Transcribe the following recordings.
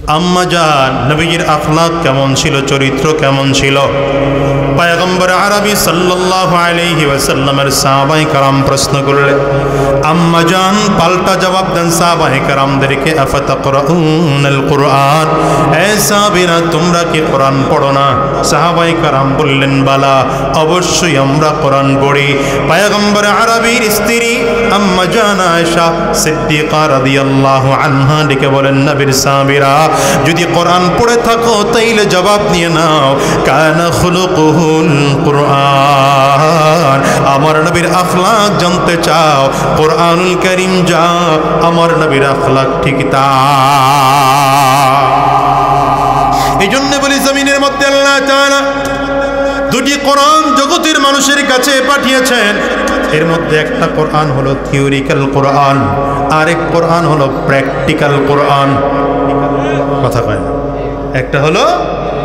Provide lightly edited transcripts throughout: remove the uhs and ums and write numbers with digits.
আম্মা জান নবীজির আখলাক কেমন ছিল, চরিত্র কেমন ছিল? পয়গম্বর আরবি সাল্লাল্লাহু আলাইহি ওয়াসাল্লামের সাহাবায়ে কেরাম প্রশ্ন করলেন। আম্মা জান পাল্টা জবাব দেন সাহাবায়ে কেরামদেরকে, আফাতাকরাউনাল কুরআন, এ সাহাবীরা তোমরা কি কোরআন পড়ো না? সাহাবায়ে কেরাম বললেন, বালা, অবশ্যই আমরা কোরআন পড়ি। পয়গম্বর আরবির স্ত্রী আম্মা জান আয়েশা সিদ্দিকা রাদিয়াল্লাহু আনহা ডেকে বলেন, নবীর সাহাবীরা যদি কোরআন পড়ে থাকো তাইলে জবাব নিয়ে নাও, কানা খুলুকুহুল কুরআন। আমার নবীর আখলাক জানতে চাও, কোরআনুল কারীম যা আমার নবীর আখলাক ঠিক তা। এই জন্য বলি জমিনের মধ্যে আল্লাহ তাআলা দুটি কোরআন জগতের মানুষের কাছে পাঠিয়েছেন। এর মধ্যে একটা কোরআন হলো থিওরিক্যাল কোরআন, আরেক কোরআন হলো প্র্যাকটিক্যাল কোরআন। কথা কয় না? একটা হলো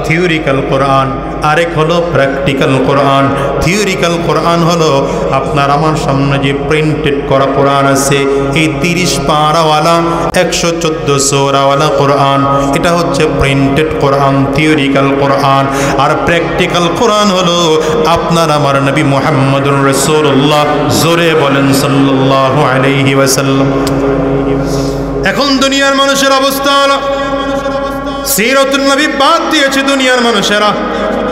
থিওরিক্যাল কোরআন, আরেক হলো প্র্যাকটিক্যাল কোরআন। থিওরিক্যাল কোরআন হলো আপনার আমার সামনে যে প্রিন্টেড করা কোরআন আছে, এই 30 পারাওয়ালা 114 সূরাওয়ালা কোরআন, এটা হচ্ছে প্রিন্টেড কোরআন, থিওরিক্যাল কোরআন। আর প্র্যাকটিক্যাল কোরআন হলো আপনার আমার নবী মুহাম্মদুর রাসূলুল্লাহ, জোরে বলেন সাল্লাল্লাহু আলাইহি ওয়াসাল্লাম। এখন দুনিয়ার মানুষের অবস্থা হলো সিরাতুন নবী বাদ দিয়েছে দুনিয়ার মানুষেরা।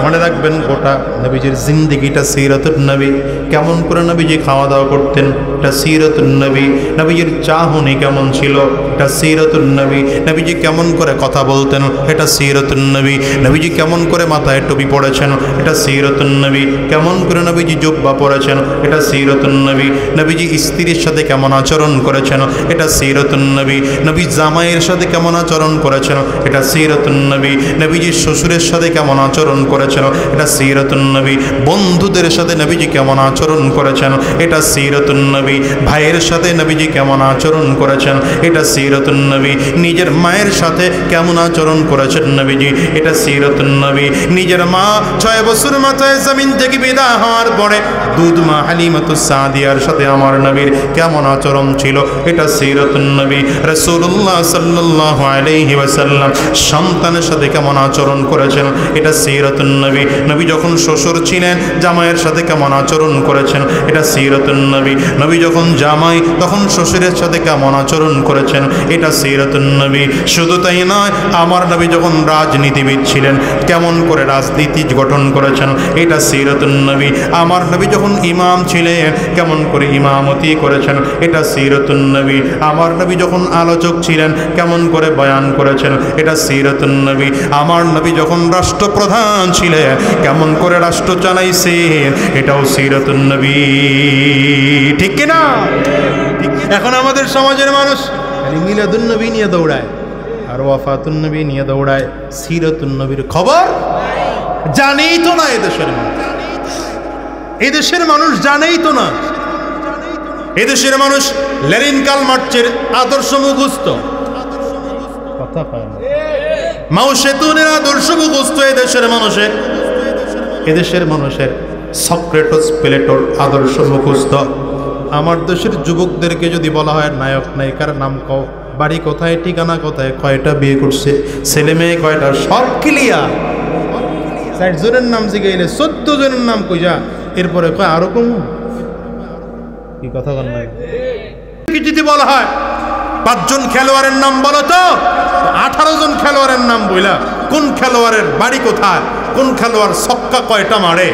মনে রাখবেন, গোটা নবীজির জিন্দেগিটা সিরাতুন নবী। কেমন করে নবীজি খাওয়া দাওয়া করতেন, এটা সিরাতুন নবী। নবীজির চাহনি কেমন ছিল, এটা সিরাতুন নবী। নবীজি কেমন করে কথা বলতেন, এটা সিরাতুন নবী। নবীজি কেমন করে মাথায় টুপি পড়েছেন, এটা সিরাতুন নবী। কেমন করে নবীজি জুব্বা পরেছেন, এটা সিরাতুন নবী। নবীজি স্ত্রীর সাথে কেমন আচরণ করেছেন, এটা সিরাতুন নবী। নবী জামাইয়ের সাথে কেমন আচরণ করেছেন, এটা সিরাতুন নবী। নবীজি শ্বশুরের সাথে কেমন আচরণ করেছেন, এটা সিরাতুন নবী। বন্ধুদের সাথে নবীজি কেমন আচরণ করেছেন, এটা সিরাতুন নবী। ভাইয়ের সাথে নবীজি কেমন আচরণ করেছেন, এটা সিরাতুন নবী। নিজের মায়ের সাথে কেমন আচরণ করেছেন নবীজি, এটা সিরাতুন নবী। নিজের মা 6 বছর মাথায় জমিন থেকে বিদায় হওয়ার পরে দুধ মা হালিমাতুস সাদিয়ার সাথে আমার নবীর কেমন আচরণ ছিল, এটা সিরাতুন নবী। রাসূলুল্লাহ সাল্লাল্লাহু আলাইহি ওয়াসাল্লাম সন্তানের সাথে কেমন আচরণ করেছেন, এটা সিরাতুন নবী। নবী যখন শ্বশুর ছিলেন, জামাইয়ের সাথে কেমন আচরণ করেছেন, এটা সিরাতুন নবী। নবী যখন জামাই, তখন শ্বশুরের সাথে কেমন আচরণ করেছেন, এটা সিরাতুন নবী। শুধু তাই নয়, আমার নবী যখন রাজনীতিবিদ ছিলেন, কেমন করে রাজনীতি গঠন করেছেন, এটা সিরাতুন নবী। আমার নবী যখন ইমাম ছিলেন, কেমন করে ইমামতি করেছেন, এটা সিরাতুন নবী। আমার নবী যখন আলোচক ছিলেন, কেমন করে বয়ান করেছেন, এটা সিরাতুন নবী। আমার নবী যখন রাষ্ট্রপ্রধান ছিলেন, কেমন করে রাষ্ট্র চালাইছেন, এটাও সিরাতুন নবী। ঠিক কিনা? এখন আমাদের সমাজের মানুষ মিলাদুন নবী নিয়ে দৌড়ায় আর ওয়াফাতুন নবী নিয়ে দৌড়ায়, সিরাতুন নবীর খবর জানেই তো না। এদেশের মানুষ জানেই তো না। এদেশের মানুষ লেনিন কার্ল মার্ক্সের আদর্শ মুখস্থ, কথা কয় না, মাও সেতুনের আদর্শ মুখস্থ এদেশের মানুষের সক্রেটিস প্লেটোর আদর্শ মুখস্থ। আমার দেশের যুবকদেরকে যদি বলা হয় নায়ক নায়িকার নাম কও, বাড়ি কোথায়, ঠিকানা কোথায়, কয়টা বিয়ে করছে, ছেলে মেয়ে কয়টা, সব ক্লিয়ার। 60 জনের নাম জিগাইলে 14 জনের নাম কইয়া, এরপরে কয় আরো কম। কি কথা বল না? যদি বলা হয় 5 জন খেলোয়াড়ের নাম বলো, তো 18 জন খেলোয়াড়ের নাম বইলা, কোন খেলোয়াড়ের বাড়ি কোথায়, কোন খেলোয়াড় ছক্কা কয়টা মারে,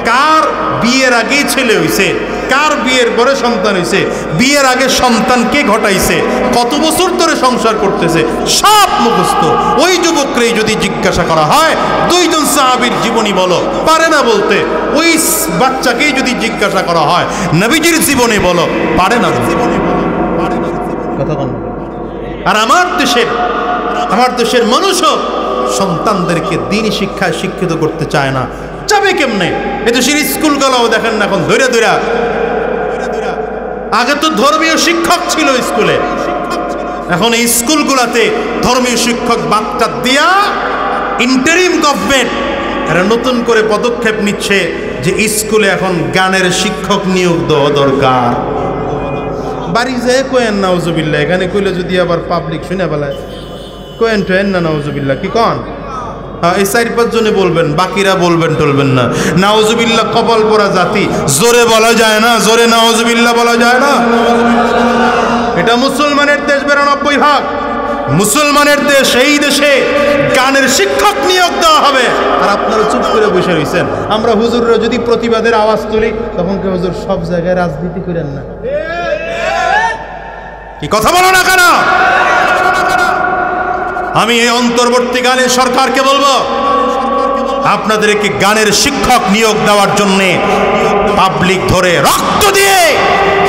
কার বিয়ের আগেই ছেলে হইছে, কার বিয়ের পরে সন্তান হইছে, বিয়ের আগে সন্তান কে ঘটাইছে, কত বছর ধরে সংসার করতেছে, সব মুখস্থ। ওই যুবককেই যদি জিজ্ঞাসা করা হয় 2 জন সাহাবীর জীবনী বলো, পারে না বলতে। ওই বাচ্চাকেই যদি জিজ্ঞাসা করা হয় নবীজির জীবনী বলো, পারে না বলতে। কথা বল। আর আমার দেশের মানুষও সন্তানদেরকে দ্বীনি শিক্ষায় শিক্ষিত করতে চায় না। যাবে কেমনে? এদেশের স্কুলগুলোও দেখেন না এখন ধরে ধরে। আগে তো ধর্মীয় শিক্ষক ছিল স্কুলে, এখন এই স্কুলগুলোতে ধর্মীয় শিক্ষক বার্তা দিয়া ইন্টারিম গভর্নমেন্ট এরা নতুন করে পদক্ষেপ নিচ্ছে যে স্কুলে এখন গানের শিক্ষক নিয়োগ দেওয়া দরকার। বাড়ি যায় কয়েন নাউজুবিল্লাহ, এখানে কইলে যদি আবার পাবলিক শুনে বেলায় কোয়েন টোয়েন না নাউজুবিল্লাহ কি কন? এই 4-5 জনে বলবেন, বাকিরা বলবেন টলবেন না। নাউজুবিল্লাহ কপাল পোড়া জাতি, জোরে বলা যায় না, জোরে নাউজুবিল্লাহ বলা যায় না। এটা মুসলমানের দেশ, 92%। মুসলমানের দেশ, এই দেশে গানের শিক্ষক নিয়োগ দেওয়া হবে। আর আপনারা চুপ করে বসে রয়েছেন। আমরা হুজুররা যদি প্রতিবাদের আওয়াজ তুলি, তখন কি হুজুর সব জায়গায় রাজনীতি করেন না? কি কথা বলো না কেন? আমি এই অন্তর্বর্তীকালীন সরকারকে বলবো, আপনাদেরকে গানের শিক্ষক নিয়োগ দেওয়ার জন্য পাবলিক ধরে রক্ত দিয়ে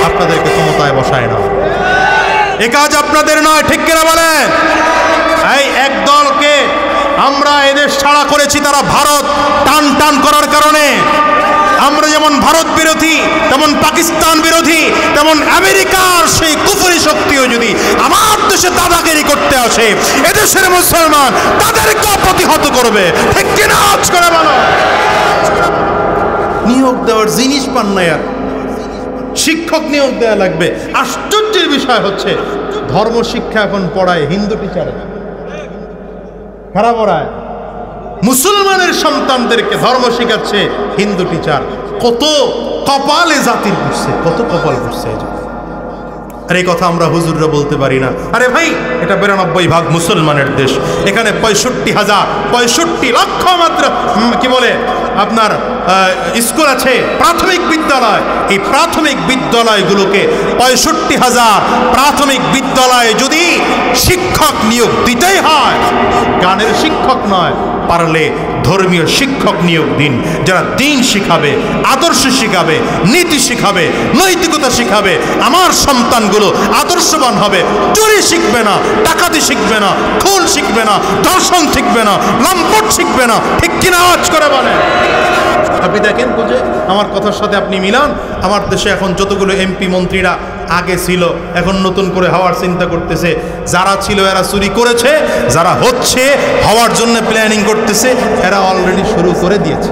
আপনাদেরকে ক্ষমতায় বসায় না। এ কাজ আপনাদের নয়, ঠিক কিনা বলেন? এই এক দলকে আমরা এদেশ ছাড়া করেছি, তারা ভারত টান টান করার কারণে। আমরা যেমন ভারত বিরোধী, তেমন পাকিস্তান বিরোধী, তেমন আমেরিকার সেই কুফরি শক্তিও যদি আমার দেশে দাদাগিরি করতে আসে, এদেশের মুসলমান তাদেরকে প্রতিহত করবে, ঠিক কিনা? আজ করে বলো। নিয়োগ দেওয়ার জিনিস পান না, আর শিক্ষক নিয়োগ দেওয়া লাগবে। আশ্চর্যের বিষয় হচ্ছে, ধর্ম শিক্ষা এখন পড়ায় হিন্দু টিচারে, খারাপ পড়ায়। মুসলমানের সন্তানদেরকে ধর্ম শিখাচ্ছে হিন্দু টিচার। কত কপালে জাতির ঘুরছে, কত কপাল ঘুরছে। আর এই কথা আমরা হুজুররা বলতে পারি না। আরে ভাই, এটা 92% মুসলমানের দেশ। এখানে 65 লক্ষ মাত্র কি বলে আপনার স্কুল আছে, প্রাথমিক বিদ্যালয়। এই প্রাথমিক বিদ্যালয়গুলোকে 65,000 প্রাথমিক বিদ্যালয়ে যদি শিক্ষক নিয়োগ দিতেই হয়, গানের শিক্ষক নয়, পারলে ধর্মীয় শিক্ষক নিয়োগ দিন, যারা দিন শিখাবে, আদর্শ শিখাবে, নীতি শিখাবে, নৈতিকতা শিখাবে। আমার সন্তানগুলো আদর্শবান হবে, চুরি শিখবে না, ডাকাতি শিখবে না, খুন শিখবে না, ধর্ষণ শিখবে না, লম্পট শিখবে না, ঠিক কিনা? আওয়াজ করে বলে। আপনি দেখেন, বুঝে আমার কথার সাথে আপনি মিলান। আমার দেশে এখন যতগুলো এমপি মন্ত্রীরা আগে ছিল, এখন নতুন করে হওয়ার চিন্তা করতেছে। যারা ছিল এরা চুরি করেছে, যারা হচ্ছে হওয়ার জন্য প্ল্যানিং করতেছে, এরা অলরেডি শুরু করে দিয়েছে।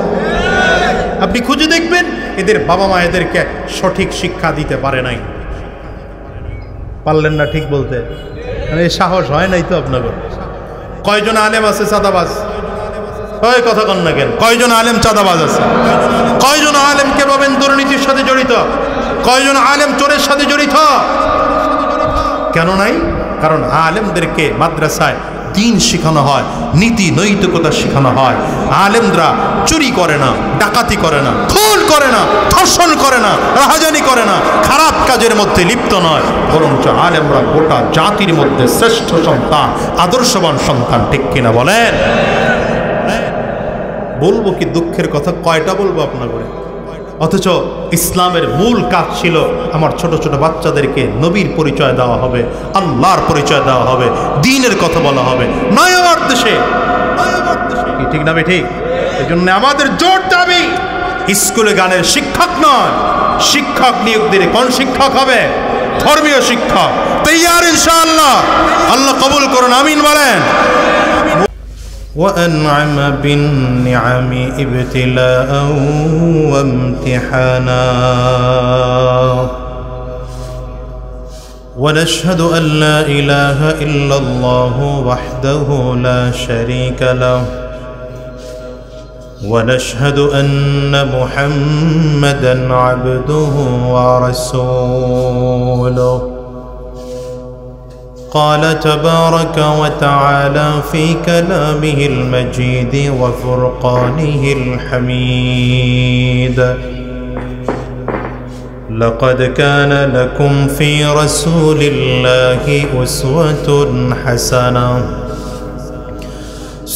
আপনি খুঁজে দেখবেন, এদের বাবা মা এদেরকে সঠিক শিক্ষা দিতে পারে নাই। পারলেন না ঠিক বলতে, এই সাহস হয় নাই তো আপনাদের। কয়জন আলেম আছে চাঁদাবাজ? ওই কথা কন না কেন? কয়জন আলেম চাঁদাবাজ আছে? কয়জন আলেমকে পাবেন দুর্নীতির সাথে জড়িত? কয়জন আলেম চোরের সাথে জড়িত? কেন নাই? কারণ আলেমদেরকে মাদ্রাসায় দিন শেখানো হয়, নীতি নৈতিকতা শেখানো হয়। আলেমরা চুরি করে না, ডাকাতি করে না, খুন করে না, ধর্ষণ করে না, রাহাজানি করে না, খারাপ কাজের মধ্যে লিপ্ত নয়, বরঞ্চ আলেমরা গোটা জাতির মধ্যে শ্রেষ্ঠ সন্তান, আদর্শবান সন্তান, ঠিক কিনা বলেন? বলবো কি দুঃখের কথা, কয়টা বলবো আপনার করে? অথচ ইসলামের মূল কাজ ছিল আমার ছোট ছোট বাচ্চাদেরকে নবীর পরিচয় দেওয়া হবে, আল্লাহর পরিচয় দেওয়া হবে, দ্বীনের কথা বলা হবে। নয় আমার দেশে, ঠিক না? ঠিক। এই জন্য আমাদের জোর দাবি, স্কুলে গানের শিক্ষক নয়, শিক্ষক নিয়োগ দিলে কোন শিক্ষক হবে? ধর্মীয় শিক্ষক। তৈয়ার ইনশাআল্লাহ? আল্লাহ কবুল করুন, আমিন বলেন। وأنعم بالنعم ابتلاء وامتحانا ونشهد أن لا إله إلا الله وحده لا شريك له ونشهد أن محمدا عبده ورسوله قال تبارك وتعالى في كلامه المجيد وفرقانه الحميد لقد كان لكم في رسول الله أسوة حسنة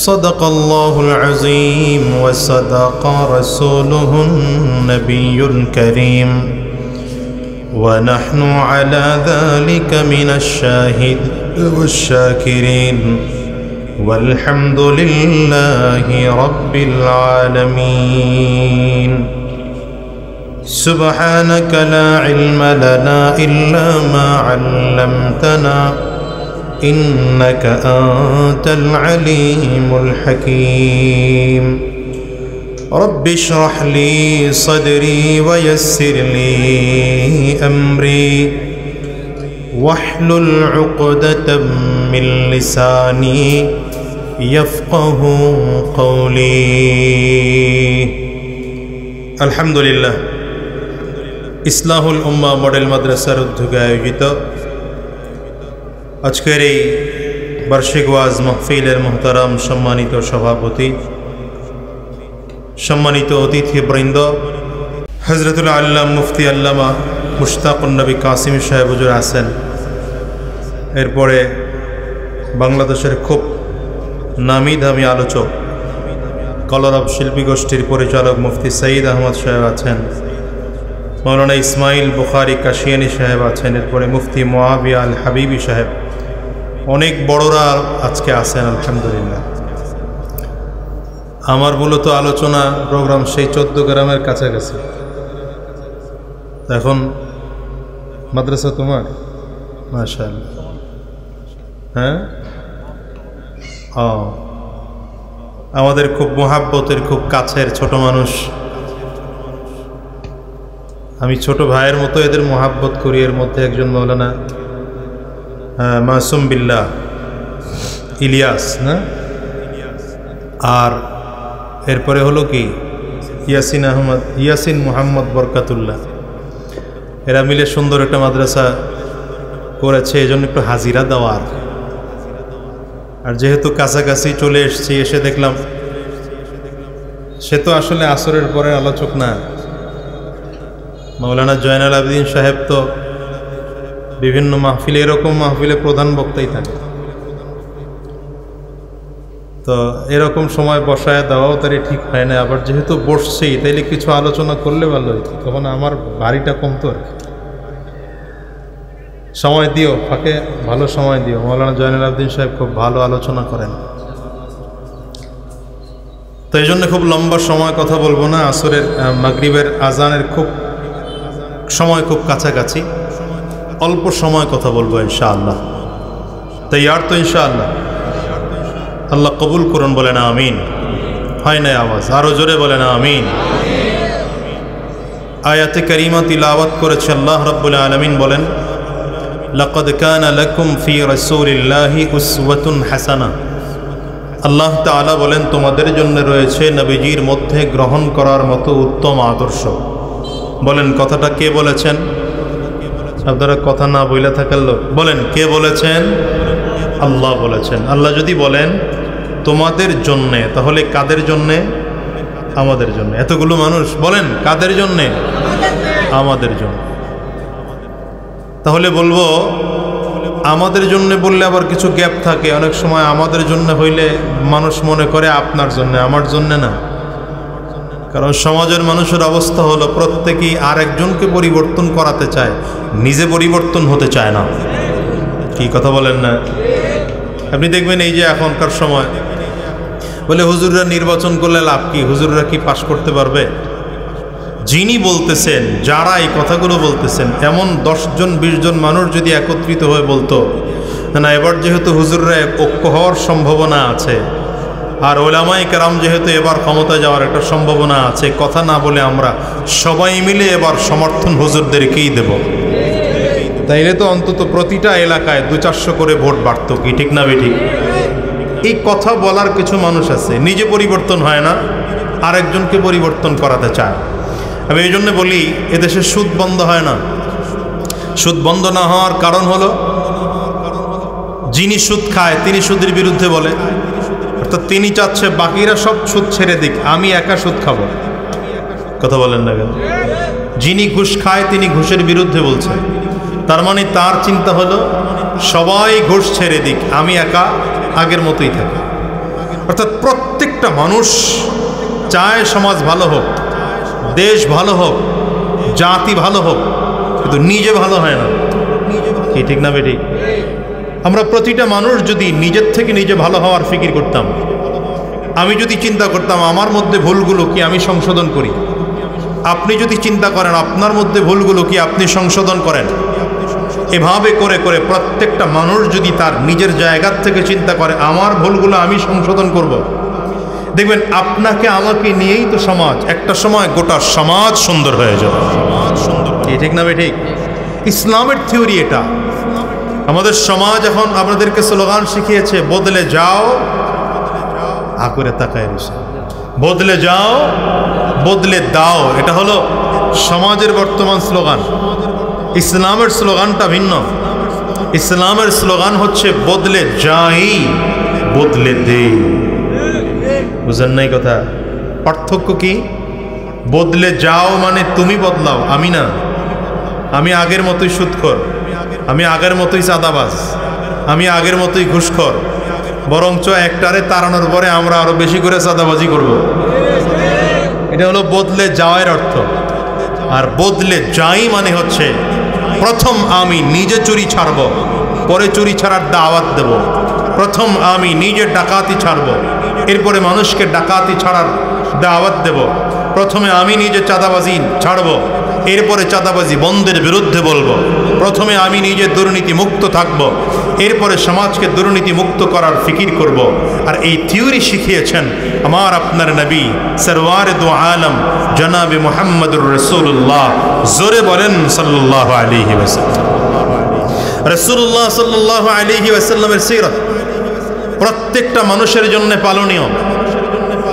صدق الله العظيم وصدق رسوله النبي الكريم ونحن على ذلك من الشاهد والشاكرين والحمد لله رب العالمين سبحانك لا علم لنا إلا ما علمتنا إنك أنت العليم الحكيم رب اشرح لي صدري ويسر لي أمري واحلل عقدة من لساني يفقه قولي الحمد لله ইসলাহুল উম্মাহ মডেল মাদ্রাসার উদ্যোগে আয়োজিত আজকের এই বার্ষিক ওয়াজ মাহফিলের মুহতারাম সম্মানিত সভাপতি, সম্মানিত অতিথিবৃন্দ, হযরতুল আল্লামা মুফতি আল্লামা মুশতাকুন নবী কাসিম সাহেব হুজুর আছেন। এরপরে বাংলাদেশের খুব নামি দামি আলোচক, কলরব শিল্পী গোষ্ঠীর পরিচালক মুফতি সঈদ আহমদ সাহেব আছেন, মৌলানা ইসমাইল বুখারী কাশিয়ানি সাহেব আছেন, এরপরে মুফতি মুআবিয়া আল হাবিবি সাহেব, অনেক বড়রা আজকে আছেন আলহামদুলিল্লাহ। আমার মূলত আলোচনা প্রোগ্রাম সেই 14 গ্রামের কাছাকাছি। এখন মাদ্রাসা তোমার, মাশাআল্লাহ। হ্যাঁ, আমাদের খুব মোহাব্বতের, খুব কাছের ছোট মানুষ। আমি ছোট ভাইয়ের মতো এদের মোহাব্বত করি। এর মধ্যে একজন মৌলানা মাসুম বিল্লাহ ইলিয়াস, না? আর এরপরে হলো কি ইয়াসিন মুহাম্মদ বরকাতুল্লাহ। এরা মিলে সুন্দর একটা মাদ্রাসা করেছে, এই জন্য একটু হাজিরা দেওয়ার। আর যেহেতু কাছাকাছি চলে এসেছি, এসে দেখলাম সে তো আসলে আসরের পরে আলোচক না। মৌলানা জয়নাল আবেদিন সাহেব তো বিভিন্ন মাহফিলে, এরকম মাহফিলে প্রধান বক্তাই থাকে। তো এরকম সময় বসায় দেওয়াও তারই ঠিক হয় না। আবার যেহেতু বসছি, তাইলে কিছু আলোচনা করলে ভালো হইতো। তখন আমার বাড়িটা কমতো আর কি। সময় দিও, ফাঁকে ভালো সময় দিও। মৌলানা জয়নাল আবেদিন সাহেব খুব ভালো আলোচনা করেন। তো এই জন্য খুব লম্বা সময় কথা বলবো না। আসরের মাগরিবের আজানের খুব সময় খুব কাছাকাছি, অল্প সময় কথা বলবো ইনশাআল্লাহ। তৈয়ার তো ইনশাআল্লাহ? আল্লাহ কবুল করুন, বলেন আমিন। হয় না আওয়াজ? আরো জোরে বলেন আমিন। আয়াতে কারিমা তিলাওয়াত করেছে আল্লাহ রাব্বুল আলামিন বলেন, লাকাদ কানা লাকুম ফি রাসূলিল্লাহি উসওয়াতুন হাসানা। আল্লাহ তাআলা বলেন, তোমাদের জন্য রয়েছে নবীজির মধ্যে গ্রহণ করার মতো উত্তম আদর্শ। বলেন কথাটা কে বলেছেন? আপনারা কথা না বইলা থাকার লোক, বলেন কে বলেছেন? আল্লাহ বলেছেন। আল্লাহ যদি বলেন তোমাদের জন্যে, তাহলে কাদের জন্যে? আমাদের জন্য। এতগুলো মানুষ, বলেন কাদের জন্যে? আমাদের জন্য। তাহলে বলবো আমাদের জন্য বললে আবার কিছু গ্যাপ থাকে। অনেক সময় আমাদের জন্য হইলে মানুষ মনে করে আপনার জন্য, আমার জন্য না। কারণ সমাজের মানুষের অবস্থা হলো প্রত্যেকেই আরেকজনকে পরিবর্তন করাতে চায়, নিজে পরিবর্তন হতে চায় না। কি কথা বলেন না? আপনি দেখবেন এই যে এখনকার সময় বলে হুজুররা নির্বাচন করলে লাভ কি, হুজুররা কি পাশ করতে পারবে? যিনি বলতেছেন, যারা এই কথাগুলো বলতেছেন, এমন 10 জন 20 জন মানুষ যদি একত্রিত হয়ে বলতো না এবার যেহেতু হুজুররা ঐক্য হওয়ার সম্ভাবনা আছে, আর ওলামায়ে কেরাম যেহেতু এবার ক্ষমতায় যাওয়ার একটা সম্ভাবনা আছে, কথা না বলে আমরা সবাই মিলে এবার সমর্থন হুজুরদেরকেই দেব, তাইলে তো অন্তত প্রতিটা এলাকায় 200-400 করে ভোট বাড়ত। কি ঠিক না বেঠিক? এই কথা বলার কিছু মানুষ আছে, নিজে পরিবর্তন হয় না, আরেকজনকে পরিবর্তন করাতে চায়। আমি এই জন্য বলি এদেশে সুদ বন্ধ হয় না। সুদ বন্ধ না হওয়ার কারণ হলো যিনি সুদ খায় তিনি সুদের বিরুদ্ধে বলে, অর্থাৎ তিনি চাচ্ছে বাকিরা সব সুদ ছেড়ে দিক, আমি একা সুদ খাবো। কথা বলেন না কেন? যিনি ঘুষ খায় তিনি ঘুষের বিরুদ্ধে বলছেন। তার মানে তার চিন্তা হলো সবাই ঘুষ ছেড়ে দিক, আমি একা আগের মতোই থাকি। অর্থাৎ প্রত্যেকটা মানুষ চায় সমাজ ভালো হোক, দেশ ভালো হোক, জাতি ভালো হোক, কিন্তু নিজে ভালো হয় না। কি ঠিক না বেঠিক? আমরা প্রতিটা মানুষ যদি নিজের থেকে নিজে ভালো হওয়ার ফিকির করতাম, আমি যদি চিন্তা করতাম আমার মধ্যে ভুলগুলো কি আমি সংশোধন করি, আপনি যদি চিন্তা করেন আপনার মধ্যে ভুলগুলো কি আপনি সংশোধন করেন, এভাবে করে করে প্রত্যেকটা মানুষ যদি তার নিজের জায়গার থেকে চিন্তা করে আমার ভুলগুলো আমি সংশোধন করব, দেখবেন আপনাকে আমাকে নিয়েই তো সমাজ, একটা সময় গোটা সমাজ সুন্দর হয়ে যাবে। ঠিক না ভাই? ঠিক। ইসলামের থিওরি এটা। আমাদের সমাজ এখন আপনাদেরকে স্লোগান শিখিয়েছে, বদলে যাও, করে তাকায় রয়েছে, বদলে যাও, বদলে দাও। এটা হলো সমাজের বর্তমান স্লোগান। ইসলামের স্লোগানটা ভিন্ন। ইসলামের স্লোগান হচ্ছে বদলে যাই, বদলে দে। বুঝেন নাই কথা? পার্থক্য কি? বদলে যাও মানে তুমি বদলাও, আমি না। আমি আগের মতোই সুদখোর, আমি আগের মতোই চাঁদাবাজ, আমি আগের মতোই ঘুষখোর, বরঞ্চ একটারে তাড়ানোর পরে আমরা আরো বেশি করে চাঁদাবাজি করব। এটা হলো বদলে যাওয়ার অর্থ। আর বদলে যাই মানে হচ্ছে প্রথম আমি নিজে চুরি ছাড়ব, পরে চুরি ছাড়ার দাওয়াত দেব। প্রথম আমি নিজে ডাকাতি ছাড়ব, এরপরে মানুষকে ডাকাতি ছাড়ার দাওয়াত দেব। প্রথমে আমি নিজে চাঁদাবাজি ছাড়ব, এরপরে চাঁদাবাজি বন্ধের বিরুদ্ধে বলবো। প্রথমে আমি নিজে দুর্নীতি মুক্ত থাকব, এরপরে সমাজকে দুর্নীতি মুক্ত করার ফিকির করব। আর এই থিওরি শিখিয়েছেন আমার আপনার নবী সরওয়ারে দু আলম জনাবে মুহাম্মদুর রাসূলুল্লাহ। জোরে বলেন সাল্লাল্লাহু আলাইহি ওয়াসাল্লাম। রাসূলুল্লাহ সাল্লাল্লাহু আলাইহি ওয়াসাল্লামের সিরাত প্রত্যেকটা মানুষের জন্য পালনীয়।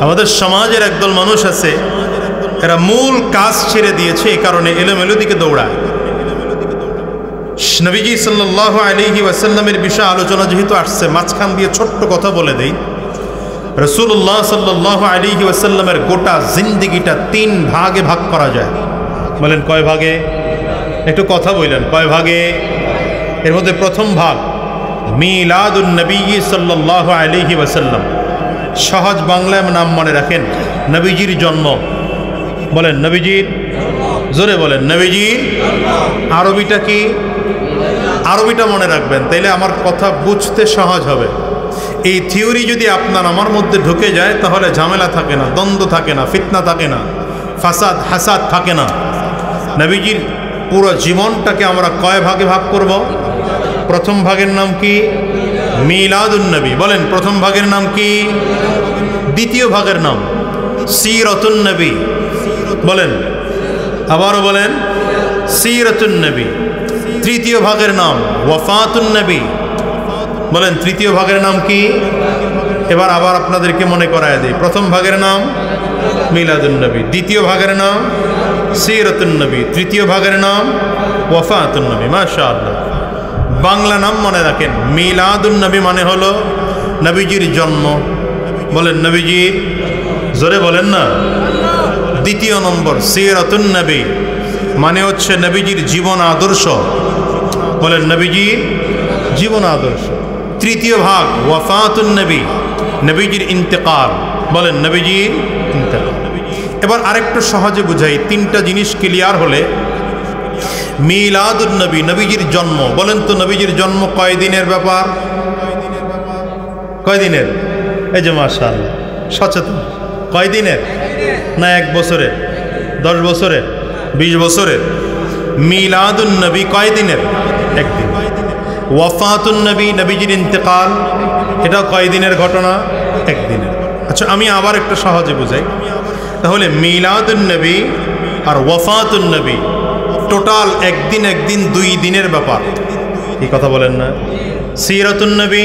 আমাদের সমাজের একদল মানুষ আছে, এরা মূল কাজ ছেড়ে দিয়েছে, এই কারণে এলোমেলো দিকে দৌড়ায়। নবীজি সাল্লাল্লাহু আলাইহি ওয়াসাল্লামের বিষয়ে আলোচনা যেহেতু আসছে, মাঝখান দিয়ে ছোট্ট কথা বলে দেই। রাসূলুল্লাহ সাল্লাল্লাহু আলাইহি ওয়াসাল্লামের গোটা জিন্দেগিটা 3 ভাগে ভাগ করা যায়। বলেন কয় ভাগে? একটু কথা বললেন, কয় ভাগে? এর মধ্যে প্রথম ভাগ মিলাদুন নবী সাল্লাল্লাহু আলাইহি ওয়াসাল্লাম। সহজ বাংলায় নাম মনে রাখেন, নবীজির জন্ম। বলেন নবীজির, জোরে বলেন নবীজির। আরবিটা কি? আরবিটা মনে রাখবেন, তাইলে আমার কথা বুঝতে সহজ হবে। এই থিওরি যদি আপনার আমার মধ্যে ঢুকে যায়, তাহলে ঝামেলা থাকে না, দ্বন্দ্ব থাকে না, ফিতনা থাকে না, ফাসাদ হাসাদ থাকে না। নবীজির পুরো জীবনটাকে আমরা কয় ভাগে ভাগ করব? প্রথম ভাগের নাম কি? মিলাদুন নবী। বলেন প্রথম ভাগের নাম কি? দ্বিতীয় ভাগের নাম সিরাতুন নবী। বলেন, আবারও বলেন সিরাতুন নবী। তৃতীয় ভাগের নাম ওয়াফাতুন নবী। বলেন তৃতীয় ভাগের নাম কি? এবার আবার আপনাদেরকে মনে করায় দিই। প্রথম ভাগের নাম মিলাদুন নবী, দ্বিতীয় ভাগের নাম সিরাতুন নবী, তৃতীয় ভাগের নাম ওয়াফাতুন নবী। মাশাআল্লাহ। বাংলা নাম মনে রাখেন, মিলাদুন নবী মানে হলো নবীজির জন্ম। বলেন নবীজির, জোরে বলেন না। দ্বিতীয় নম্বর সিরাতুন নবী মানে হচ্ছে নবীজির জীবন আদর্শ। বলেন নবীজির জীবন আদর্শ। তৃতীয় ভাগ ওয়াফাতুন নবী, নবীজির ইন্তেকাল। বলেন নবীজির ইন্তেকাল। এবার আরেকটু সহজে বুঝাই, 3টা জিনিস ক্লিয়ার হলে মিলাদুন নবী, নবীজির জন্ম। বলেন তো নবীজির জন্ম কয় দিনের ব্যাপার? কয় দিনের? এই যে মাশাআল্লাহ সচেতন। কয় দিনের? না 1 বছরের, 10 বছরের, 20 বছরের? মিলাদুন নবী কয় দিনের? 1 দিন। ওয়াফাতুন নবী, নবীজির ইন্তেকাল, এটা কয় দিনের ঘটনা? 1 দিনের। আচ্ছা আমি আবার একটু সহজে বুঝাই। তাহলে মিলাদুন নবী আর ওয়াফাতুন নবী টোটাল 1 দিন 1 দিন 2 দিনের ব্যাপার। এই কথা বলেন না? সিরাতুন নবী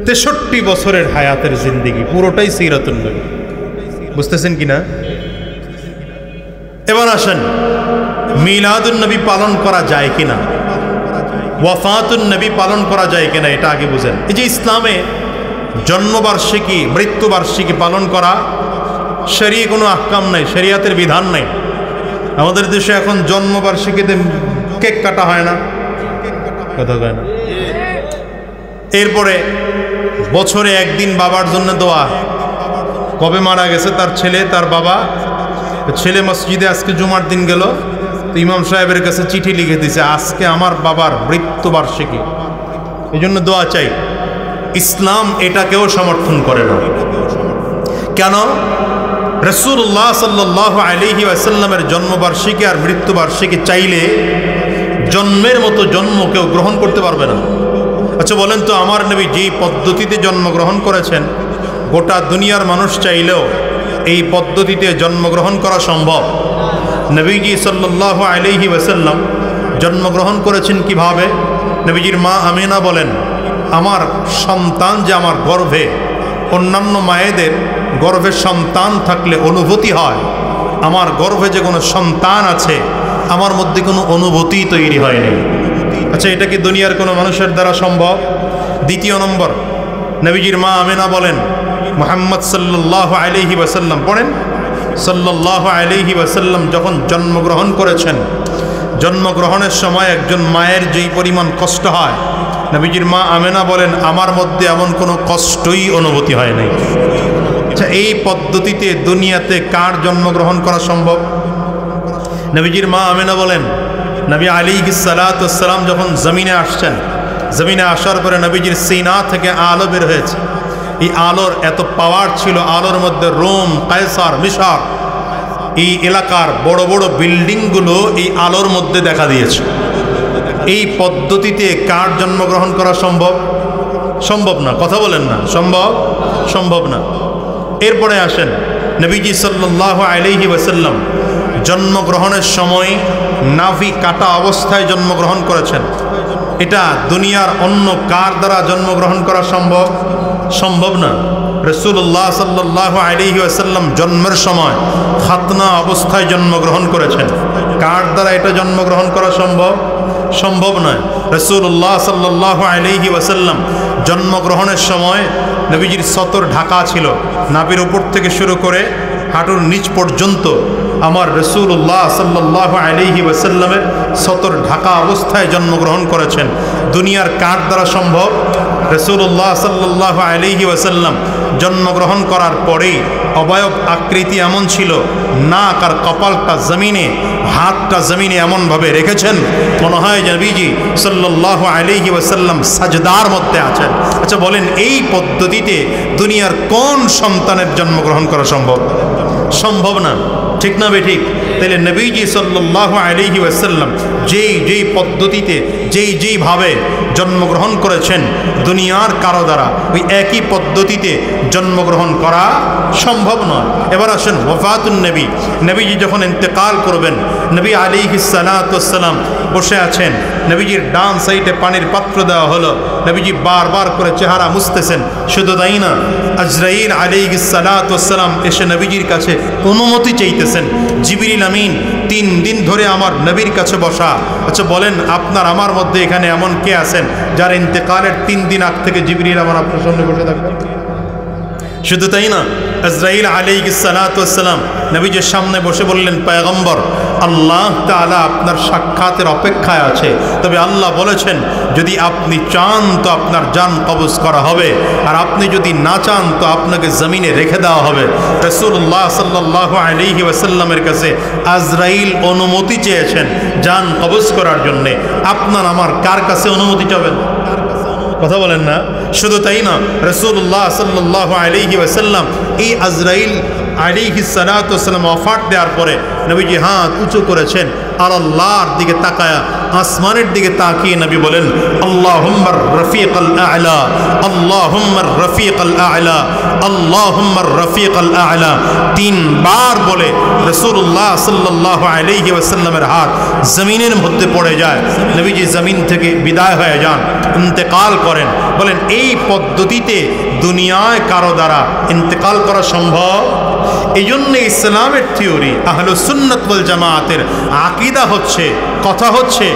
63 বছরের হায়াতের জিন্দেগি, পুরোটাই সিরাতুন নবী। বুঝতেছেন কিনা? এবার আসেন, মিলাদুন নবী পালন করা যায় কিনা, ওয়াফাতুন নবী পালন করা যায় কিনা, এটা আগে বুঝেন। এই যে ইসলামে জন্মবার্ষিকী, মৃত্যুবার্ষিকী পালন করা শরীয়তে কোনো আহকাম নাই, শরীয়তের বিধান নাই। আমাদের দেশে এখন জন্মবার্ষিকীতে কেক কাটা হয় না, কথা হয় না। এরপরে বছরে 1 দিন বাবার জন্য দোয়া। কবে মারা গেছে তার ছেলে, তার বাবা, ছেলে মসজিদে আজকে জুমার দিন গেল, তো ইমাম সাহেবের কাছে চিঠি লিখে দিয়েছে, আজকে আমার বাবার মৃত্যুবার্ষিকী, এই জন্য দোয়া চাই। ইসলাম এটাকেও সমর্থন করে না। কেন? রাসূলুল্লাহ সাল্লাল্লাহু আলাইহি ওয়াসাল্লামের জন্মবার্ষিকী আর মৃত্যুবার্ষিকী চাইলে জন্মের মতো জন্ম কেউ গ্রহণ করতে পারবে না। আচ্ছা বলেন তো, আমার নবী যেই পদ্ধতিতে জন্মগ্রহণ করেছেন, গোটা দুনিয়ার মানুষ চাইলেও এই পদ্ধতিতে জন্মগ্রহণ করা সম্ভব? নবীজি সাল্লাল্লাহু আলাইহি ওয়াসাল্লাম জন্মগ্রহণ করেছেন কিভাবে? নবীজির মা আমিনা বলেন, আমার সন্তান যে আমার গর্ভে, অন্যান্য মায়েদের গর্ভে সন্তান থাকলে অনুভূতি হয়, আমার গর্ভে যে কোনো সন্তান আছে আমার মধ্যে কোনো অনুভূতি তৈরি হয়নি। আচ্ছা, এটা কি দুনিয়ার কোনো মানুষের দ্বারা সম্ভব? দ্বিতীয় নম্বর, নবীজির মা আমিনা বলেন, মুহাম্মদ সাল্লাল্লাহু আলাইহি ওয়াসাল্লাম, পড়েন, সাল্লাল্লাহু আলাইহি ওয়াসাল্লাম যখন জন্মগ্রহণ করেছেন, জন্মগ্রহণের সময় একজন মায়ের যেই পরিমাণ কষ্ট হয়, নবীজির মা আমিনা বলেন আমার মধ্যে এমন কোনো কষ্টই অনুভূতি হয় নাই। আচ্ছা, এই পদ্ধতিতে দুনিয়াতে কার জন্মগ্রহণ করা সম্ভব? নবীজির মা আমিনা বলেন, নবী আলাইহিস সালাতু ওয়াস সালাম যখন জমিনে আসছেন, জমিনে আসার পরে নবীজির সিনা থেকে আলো বের হয়েছে। এই আলোর এত পাওয়ার ছিল, আলোর মধ্যে রোম, কায়সার, মিশর, এই এলাকার বড় বড় বিল্ডিংগুলো এই আলোর মধ্যে দেখা দিয়েছে। এই পদ্ধতিতে কার জন্মগ্রহণ করা সম্ভব? সম্ভব না। কথা বলেন না, সম্ভব? সম্ভব না। এরপরে আসেন, নবীজি সাল্লাল্লাহু আলাইহি ওয়াসাল্লাম জন্মগ্রহণের সময় নাভি কাটা অবস্থায় জন্মগ্রহণ করেছেন। এটা দুনিয়ার অন্য কার দ্বারা জন্মগ্রহণ করা সম্ভব? সম্ভব না। রাসূলুল্লাহ সাল্লাল্লাহু আলাইহি ওয়াসাল্লাম জন্মের সময় খাতনা অবস্থায় জন্মগ্রহণ করেছেন। কার দ্বারা এটা জন্মগ্রহণ করা সম্ভব? সম্ভব নয়। রাসূলুল্লাহ সাল্লাল্লাহু আলাইহি ওয়াসাল্লাম জন্মগ্রহণের সময় নবীজির সতর ঢাকা ছিল, নাভির উপর থেকে শুরু করে হাঁটুর নিচ পর্যন্ত আমার রাসূলুল্লাহ সাল্লাল্লাহু আলাইহি ওয়াসাল্লামের সতর ঢাকা অবস্থায় জন্মগ্রহণ করেছেন। দুনিয়ার কার দ্বারা সম্ভব? রাসূলুল্লাহ সাল্লাল্লাহু আলাইহি ওয়াসাল্লাম জন্মগ্রহণ করার পরেই অবয়ব আকৃতি এমন ছিল, নাক আর কপালটা জমিনে, হাতটা জমিনে এমনভাবে রেখেছেন মনে হয় নবীজি সাল্লাল্লাহু আলাইহি ওয়াসাল্লাম সাজদার মধ্যে আছেন। আচ্ছা বলেন, এই পদ্ধতিতে দুনিয়ার কোন সন্তানের জন্মগ্রহণ করা সম্ভব? সম্ভব না। ঠিক না বেঠিক? তাহলে নবীজি সাল্লাল্লাহু আলাইহি ওয়াসাল্লাম যেই পদ্ধতিতে যেইভাবে জন্মগ্রহণ করেছেন, দুনিয়ার কারো দ্বারা ওই একই পদ্ধতিতে জন্মগ্রহণ করা সম্ভব নয়। এবার আসেন ওয়াফাতুন নবী। নবীজি যখন ইন্তেকাল করবেন, নবী আলাইহিস সালাতু ওয়াস সালাম বসে আছেন, নবীজির ডান সাইডে পানির পাত্র দেওয়া হলো, নবীজি বারবার করে চেহারা মুছতেছেন। শুধু তাই না, আজরাইল আলাইহিস সালাতু ওয়াস সালাম এসে নবীজির কাছে অনুমতি চাইতেছেন। জিবরিল আমিন 3 দিন ধরে আমার নবীর কাছে বসা। আচ্ছা বলেন, আপনার আমার মধ্যে এখানে এমন কে আছেন যার ইন্তেকালের 3 দিন আগ থেকে জিবরিল আমার আপনার সামনে বসে থাকবে? শুধু তাই না, আজরাইল আলাইহিস সালাতু ওয়াস সালাম নবীজির সামনে বসে বললেন, পয়গম্বর, আল্লাহ তাআলা আপনার সাক্ষাতের অপেক্ষায় আছে, তবে আল্লাহ বলেছেন যদি আপনি চান তো আপনার জান কবজ করা হবে, আর আপনি যদি না চান তো আপনাকে জমিনে রেখে দেওয়া হবে। রাসূলুল্লাহ সাল্লাল্লাহু আলাইহি ওয়াসাল্লামের কাছে আজরাইল অনুমতি চেয়েছেন জান কবজ করার জন্য। আপনার আমার কার কাছে অনুমতি চাবেন? কথা বলেন না। শুধু তাই না, রাসূলুল্লাহ সাল্লাল্লাহু আলাইহি ওয়াসাল্লাম এই আজরাইল আলাইহিস সালাতু ওয়াস সালাম ওয়াফাত দেওয়ার পরে নবীজি হাত উঁচু করেছেন আর আল্লাহর দিকে তাকায়া, আসমানের দিকে তাকিয়ে নবী বলেন, আল্লাহুম্মার রফিকাল আ'লা, আল্লাহুম্মার রফিকাল আ'লা, আল্লাহুম্মার রফিকাল আ'লা। 3 বার বলে রাসূলুল্লাহ সাল্লাল্লাহু আলাইহি ওয়াসাল্লামের হাত জমিনের মধ্যে পড়ে যায়। নবীজি জমিন থেকে বিদায় হয়ে যান, ইন্তেকাল করেন। বলেন, এই পদ্ধতিতে দুনিয়ায় কারো দ্বারা ইন্তেকাল করা সম্ভব? এই জন্য ইসলামের থিওরি, আহলুস সুন্নাত ওয়াল জামাতের আকীদা হচ্ছে, কথা হচ্ছে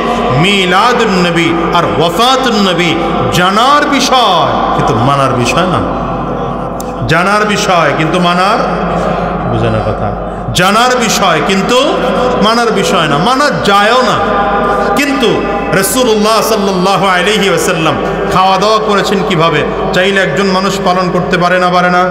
মিলাদুন নবী আর ওয়াফাতুন নবী জানার বিষয় কিন্তু মানার বিষয় না। জানার বিষয় কিন্তু মানার, বুঝে না কথা, জানার বিষয় কিন্তু মানার বিষয় না, মানা যায়ও না। কিন্তু রাসূলুল্লাহ সাল্লাল্লাহু আলাইহি ওয়াসাল্লাম খাওয়া দাওয়া করেছেন কিভাবে, চাইলে একজন মানুষ পালন করতে পারে না? পারে না?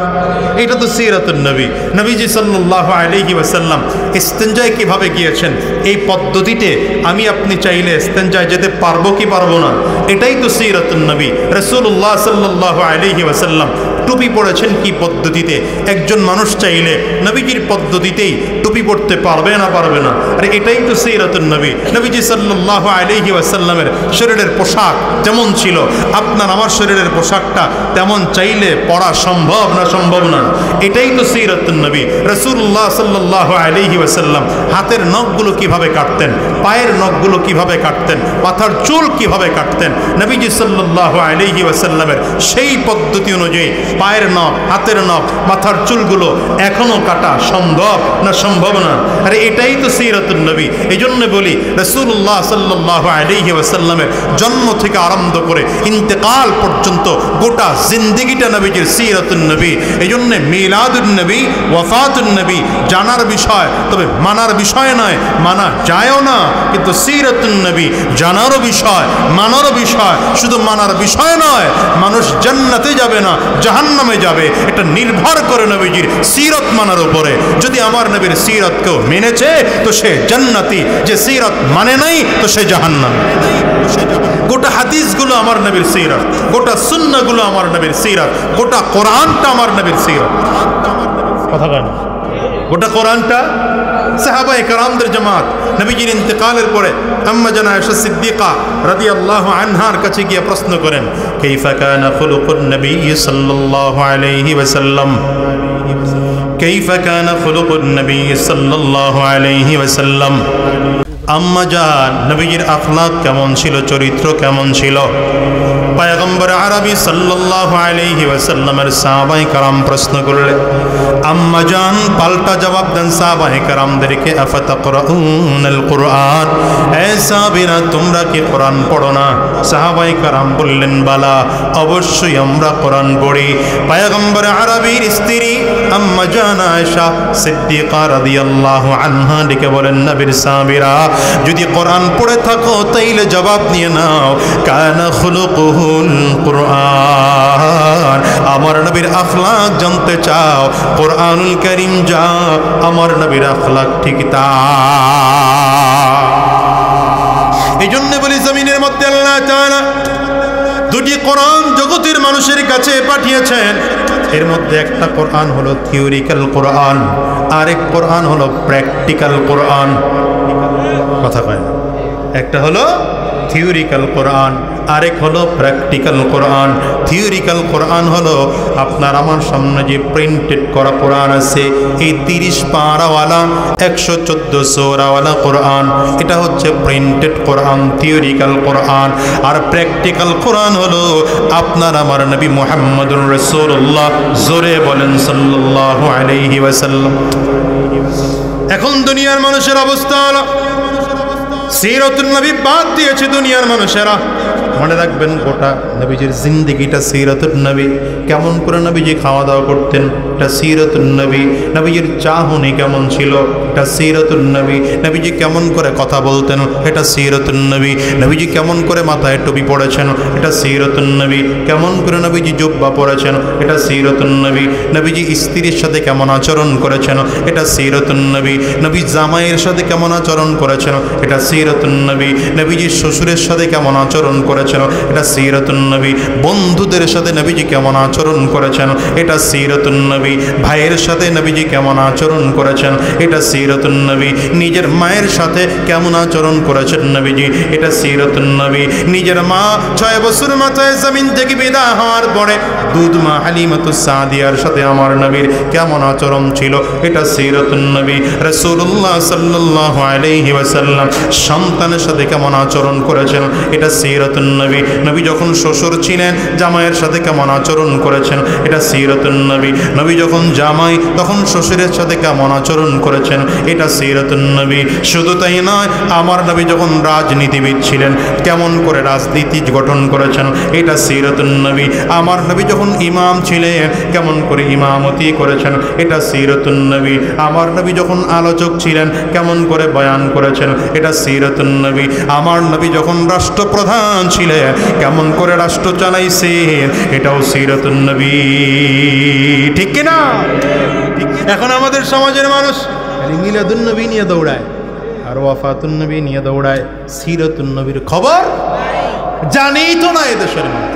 এটা তো সিরাতুন নবী। নবীজি সাল্লাল্লাহু আলাইহি ওয়াসাল্লাম ইস্তেঞ্জায় কিভাবে গিয়েছেন, এই পদ্ধতিতে আমি আপনি চাইলে ইস্তেঞ্জায় যেতে পারবো কি পারবো না? এটাই তো সিরাতুন নবী। রাসূলুল্লাহ সাল্লাল্লাহু আলাইহি ওয়াসাল্লাম টুপি পড়েছেন কি পদ্ধতিতে? একজন মানুষ চাইলে নবীজির পদ্ধতিতেই টুপি পড়তে পারবে না? পারবে না। আর এটাই তো সিরাতুন নবী। নবীজি সাল্লাল্লাহু আলাইহি ওয়াসাল্লামের শরীরের পোশাক যেমন ছিল, আপনার আমার শরীরের পোশাকটা তেমন চাইলে পরা সম্ভব না? সম্ভব না। এটাই তো সিরাতুন নবী। রাসূলুল্লাহ সাল্লাল্লাহু আলাইহি ওয়াসাল্লাম হাতের নখগুলো কিভাবে কাটতেন, পায়ের নখগুলো কিভাবে কাটতেন, মাথার চুল কিভাবে কাটতেন, নবীজি সাল্লাল্লাহু আলাইহি ওয়াসাল্লামের সেই পদ্ধতি অনুযায়ী পায়ের নখ, হাতের নখ, মাথার চুলগুলো এখনো কাটা সম্ভব না? সম্ভব না। আরে এটাই তো সিরাতুন নবী। এই জন্য বলি রাসূলুল্লাহ সাল্লাল্লাহু আলাইহি ওয়াসাল্লামের জন্ম থেকে আরম্ভ করে ইন্তেকাল পর্যন্ত গোটা জিন্দেগিটা নবীজির সিরাতুন নবী। এই জন্য মিলাদুন নবী, ওয়াফাতুন নবী জানার বিষয়, তবে মানার বিষয় নয়। মানা যায়ও না, কিন্তু সিরাতুন নবী জানারও বিষয়, মানারও বিষয়। শুধু মানার বিষয় নয়, মানুষ জান্নাতে যাবে না জাহান্নামে যাবে, এটা নির্ভর করে নবীজির সিরত মানার উপরে। যদি আমার নবীর সিরতকেও মেনেছে তো সে জান্নাতি, যে সিরত মানে নাই তো সে জাহান্নামী। গোটা হাদিসগুলো আমার নবীর সিরত, গোটা সুন্নাহগুলো আমার নবীর সিরত, গোটা কোরআনটা আমার নবীর সিরত। কথা বলেন, গোটা কোরআনটা সাহাবায়ে কেরামদের জামাত। নবীজির ইন্তেকালের পরে আম্মা জান আয়েশা সিদ্দিকা রাদিয়াল্লাহু আনহার কাছে গিয়ে প্রশ্ন করেন, কাইফা কানা খুলুকুন নবী সাল্লাল্লাহু আলাইহি ওয়াসাল্লাম, কাইফা কানা খুলুকুন নবী সাল্লাল্লাহু আলাইহি ওয়াসাল্লাম। আম্মা জান নবীজির আখলাক কেমন ছিল, চরিত্র কেমন ছিল? পয়গম্বর আরবি সাল্লাল্লাহু আলাইহি ওয়াসাল্লামের সাহাবায়ে কেরাম প্রশ্ন করলেন। আম্মা জান পাল্টা জবাব দেন সাহাবায়ে কেরামদেরকে, আফাতাকরাউনাল কুরআন, এ সাহাবীরা তোমরা কি কোরআন পড়ো না? সাহাবায়ে কেরাম বললেন, বালা, অবশ্যই আমরা কোরআন পড়ি। পয়গম্বর আরবির স্ত্রী আম্মা জান আয়েশা সিদ্দিকা রাদিয়াল্লাহু আনহা ডেকে বলেন, নবীর সাহাবীরা যদি কোরআন পড়ে থাকো তাইলে জবাব নিয়ে নাও, কানা খুলুকুল কুরআন। আমার নবীর আখলাক জানতে চাও, কোরআনুল কারীম যা আমার নবীর আখলাক ঠিক তা। এই জন্য বলি জমিনের মধ্যে আল্লাহ তাআলা দুটি কোরআন জগতের মানুষের কাছে পাঠিয়েছেন। এর মধ্যে একটা কোরআন হলো থিওরিক্যাল কোরআন, আরেক কোরআন হলো প্র্যাকটিক্যাল কোরআন। কথা কয়, একটা হলো থিওরিক্যাল কোরআন, আরেক হলো প্র্যাকটিক্যাল কোরআন। থিওরিক্যাল কোরআন হলো আপনার আমার সামনে যে প্রিন্টেড করা কোরআন আছে, এই 30 পারাওয়ালা 114 সূরাওয়ালা কোরআন, এটা হচ্ছে প্রিন্টেড কোরআন, থিওরিক্যাল কোরআন। আর প্র্যাকটিক্যাল কোরআন হলো আপনার আমার নবী মুহাম্মদুর রাসূলুল্লাহ, জোরে বলেন সাল্লাল্লাহু আলাইহি ওয়াসাল্লাম। এখন দুনিয়ার মানুষের অবস্থা হলো সিরাতুন নবী বাদ দিয়েছে দুনিয়ার মানুষেরা। মনে রাখবেন, গোটা নবীজির জিন্দেগিটা সিরাতুন নবী। কেমন করে নবীজি খাওয়া দাওয়া করতেন, এটা সিরাতুন নবী। নবীজির চাহনি কেমন ছিল, এটা সিরাতুন নবী। নবীজি কেমন করে কথা বলতেন, এটা সিরাতুন নবী। নবীজি কেমন করে মাথায় টুপি পড়েছেন, এটা সিরাতুন নবী। কেমন করে নবীজি জুব্বা পরেছেন, এটা সিরাতুন নবী। নবীজি স্ত্রীর সাথে কেমন আচরণ করেছেন, এটা সিরাতুন নবী। নবী জামাইয়ের সাথে কেমন আচরণ করেছেন, এটা সিরাতুন নবী। নবীজি শ্বশুরের সাথে কেমন আচরণ করেছেন, এটা সিরাতুন নবী। বন্ধুদের সাথে নবীজি কেমন আচরণ করেছেন, এটা সিরাতুন নবী। ভাইয়ের সাথে নবীজি কেমন আচরণ করেছেন, এটা সিরাতুন নবী। নিজের মায়ের সাথে কেমন আচরণ করেছেন নবীজি, এটা সিরাতুন নবী। নিজের মা 6 বছর মাথায় জমিন থেকে বিদায় হওয়ার পরে দুধ মা হালিমাতুস সাদিয়ার সাথে আমার নবীর কেমন আচরণ ছিল, এটা সিরাতুন নবী। রাসূলুল্লাহ সাল্লাল্লাহু আলাইহি ওয়াসাল্লাম সন্তানের সাথে কেমন আচরণ করেছেন, এটা সিরাতুন নবী। নবী যখন শ্বশুর ছিলেন, জামাইয়ের সাথে কেমন আচরণ করেছেন, এটা সিরাতুন নবী। নবী যখন জামাই, তখন শ্বশুরের সাথে কেমন আচরণ করেছেন, এটা সিরাতুন নবী। শুধু তাই নয়, আমার নবী যখন রাজনীতিবিদ ছিলেন, কেমন করে রাজনীতি গঠন করেছেন, এটা সিরাতুন নবী। আমার নবী যখন ইমাম ছিলেন, কেমন করে ইমামতি করেছেন, এটা সিরাতুন নবী। আমার নবী যখন আলোচক ছিলেন, কেমন করে বয়ান করেছেন, এটা সিরাতুন নবী। আমার নবী যখন রাষ্ট্রপ্রধান ছিলেন, কেমন করে রাষ্ট্র চালাইছেন, এটাও সিরাতুন নবী। ঠিক কিনা? এখন আমাদের সমাজের মানুষ মিলাদুন নবী নিয়ে দৌড়ায় আর ওয়াফাতুন নবী নিয়ে দৌড়ায়, সিরাতুন নবীর খবর জানেই তো না এদেশের মানুষ।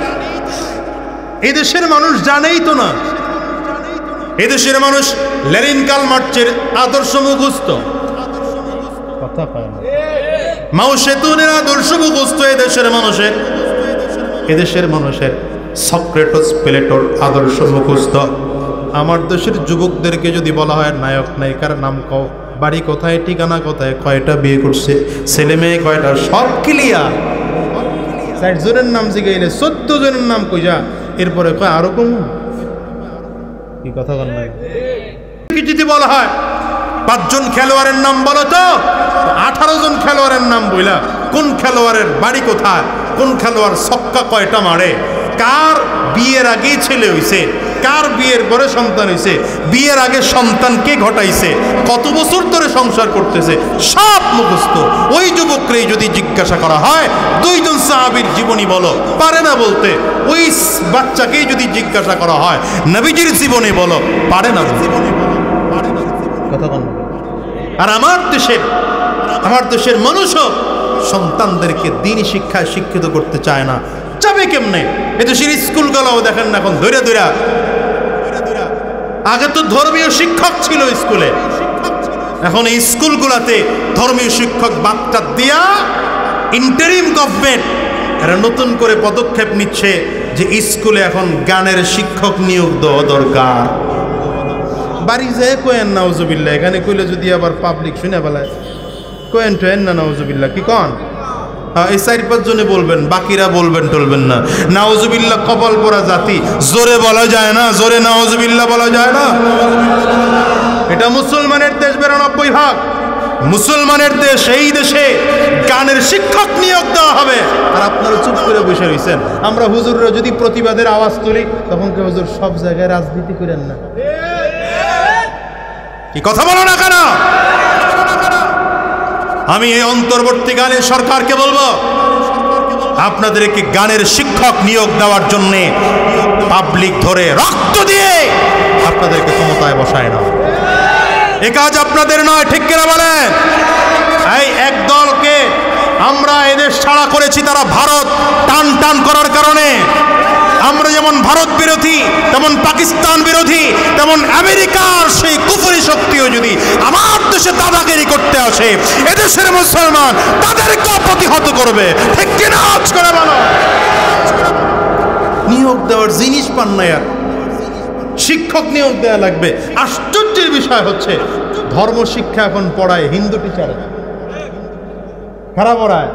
এদেশের মানুষ জানেই তো না। এদেশের মানুষ লেনিন কার্ল মার্ক্সের আদর্শ মুখস্থ, কথা কয় না। মাও সেতুনের আদর্শ মুখস্থ এদেশের মানুষের। এদেশের মানুষের সক্রেটিস প্লেটোর আদর্শ মুখস্থ। আমার দেশের যুবকদেরকে যদি বলা হয় নায়ক নায়িকার নাম কও, বাড়ি কোথায়, ঠিকানা কোথায়, কয়টা বিয়ে করছে, ছেলে মেয়ে কয়টা, সব ক্লিয়ার। ৬০ জনের নাম জিগাইলে ১৪ জনের নাম কইয়া, এরপরে কয় আরো কম। কি কথা বল না? যদি বলা হয় ৫ জন খেলোয়াড়ের নাম বলো তো, ১৮ জন খেলোয়াড়ের নাম বইলা কোন খেলোয়াড়ের বাড়ি কোথায়, কোন খেলোয়াড় ছক্কা কয়টা মারে, কার বিয়ের আগেই ছেলে হইছে, কার বিয়ের পরে সন্তান হইছে, বিয়ের আগে সন্তান কে ঘটাইছে, কত বছর ধরে সংসার করতেছে, সব মুখস্থ। ওই যুবককেই যদি জিজ্ঞাসা করা হয় ২ জন সাহাবীর জীবনী বলো, পারে না বলতে। ওই বাচ্চাকেই যদি জিজ্ঞাসা করা হয় নবীজির জীবনী বলো, পারে না বলতে। কথা বল। আর আমার দেশের মানুষও সন্তানদেরকে দ্বীনি শিক্ষায় শিক্ষিত করতে চায় না। যাবে কেমনে? এদেশের স্কুলগুলোও দেখেন না এখন ধরে ধরে। আগে তো ধর্মীয় শিক্ষক ছিল স্কুলে, এখন এই স্কুলগুলোতে ধর্মীয় শিক্ষক বাচ্চা দিয়া ইন্টারিম গভর্নমেন্ট এরা নতুন করে পদক্ষেপ নিচ্ছে যে স্কুলে এখন গানের শিক্ষক নিয়োগ দেওয়া দরকার। বাড়ি যায় কোয়েন নাউজুবিল্লাহ, এখানে কইলে যদি আবার পাবলিক শুনে বেলায় কোয়েন টোয়েন না নাউজুবিল্লাহ, কি কন? এই ৪-৫ জনে বলবেন, বাকিরা বলবেন টলবেন না। নাউজুবিল্লাহ কপাল পোড়া জাতি, জোরে বলা যায় না, জোরে নাউজুবিল্লাহ বলা যায় না। এটা মুসলমানের দেশ, ৯২% মুসলমানের দেশ। এই দেশে গানের শিক্ষক নিয়োগ দেওয়া হবে, আর আপনারা চুপ করে বসে রয়েছেন। আমরা হুজুররা যদি প্রতিবাদের আওয়াজ তুলি, তখন কে হুজুর সব জায়গায় রাজনীতি করেন না, কি কথা বলো না কেন? আমি এই অন্তর্বর্তীকালীন সরকারকে বলবো, আপনাদেরকে গানের শিক্ষক নিয়োগ দেওয়ার জন্য পাবলিক ধরে রক্ত দিয়ে আপনাদেরকে ক্ষমতায় বসায় না। এ কাজ আপনাদের নয়, ঠিক কিনা বলেন? এই এক দলকে আমরা এদেশ ছাড়া করেছি, তারা ভারত টান টান করার কারণে। আমরা যেমন ভারত বিরোধী, তেমন পাকিস্তান বিরোধী, তেমন আমেরিকার সেই কুফরি শক্তিও যদি আমার দেশে দাদাগিরি করতে আসে, এদেশের মুসলমান তাদেরকে প্রতিহত করবে, ঠিক কিনা? আজ করে বলো। নিয়োগ দেওয়ার জিনিস পান না, আর শিক্ষক নিয়োগ দেওয়া লাগবে। আশ্চর্যের বিষয় হচ্ছে ধর্ম শিক্ষা এখন পড়ায় হিন্দু টিচার, খারাপ পড়ায়।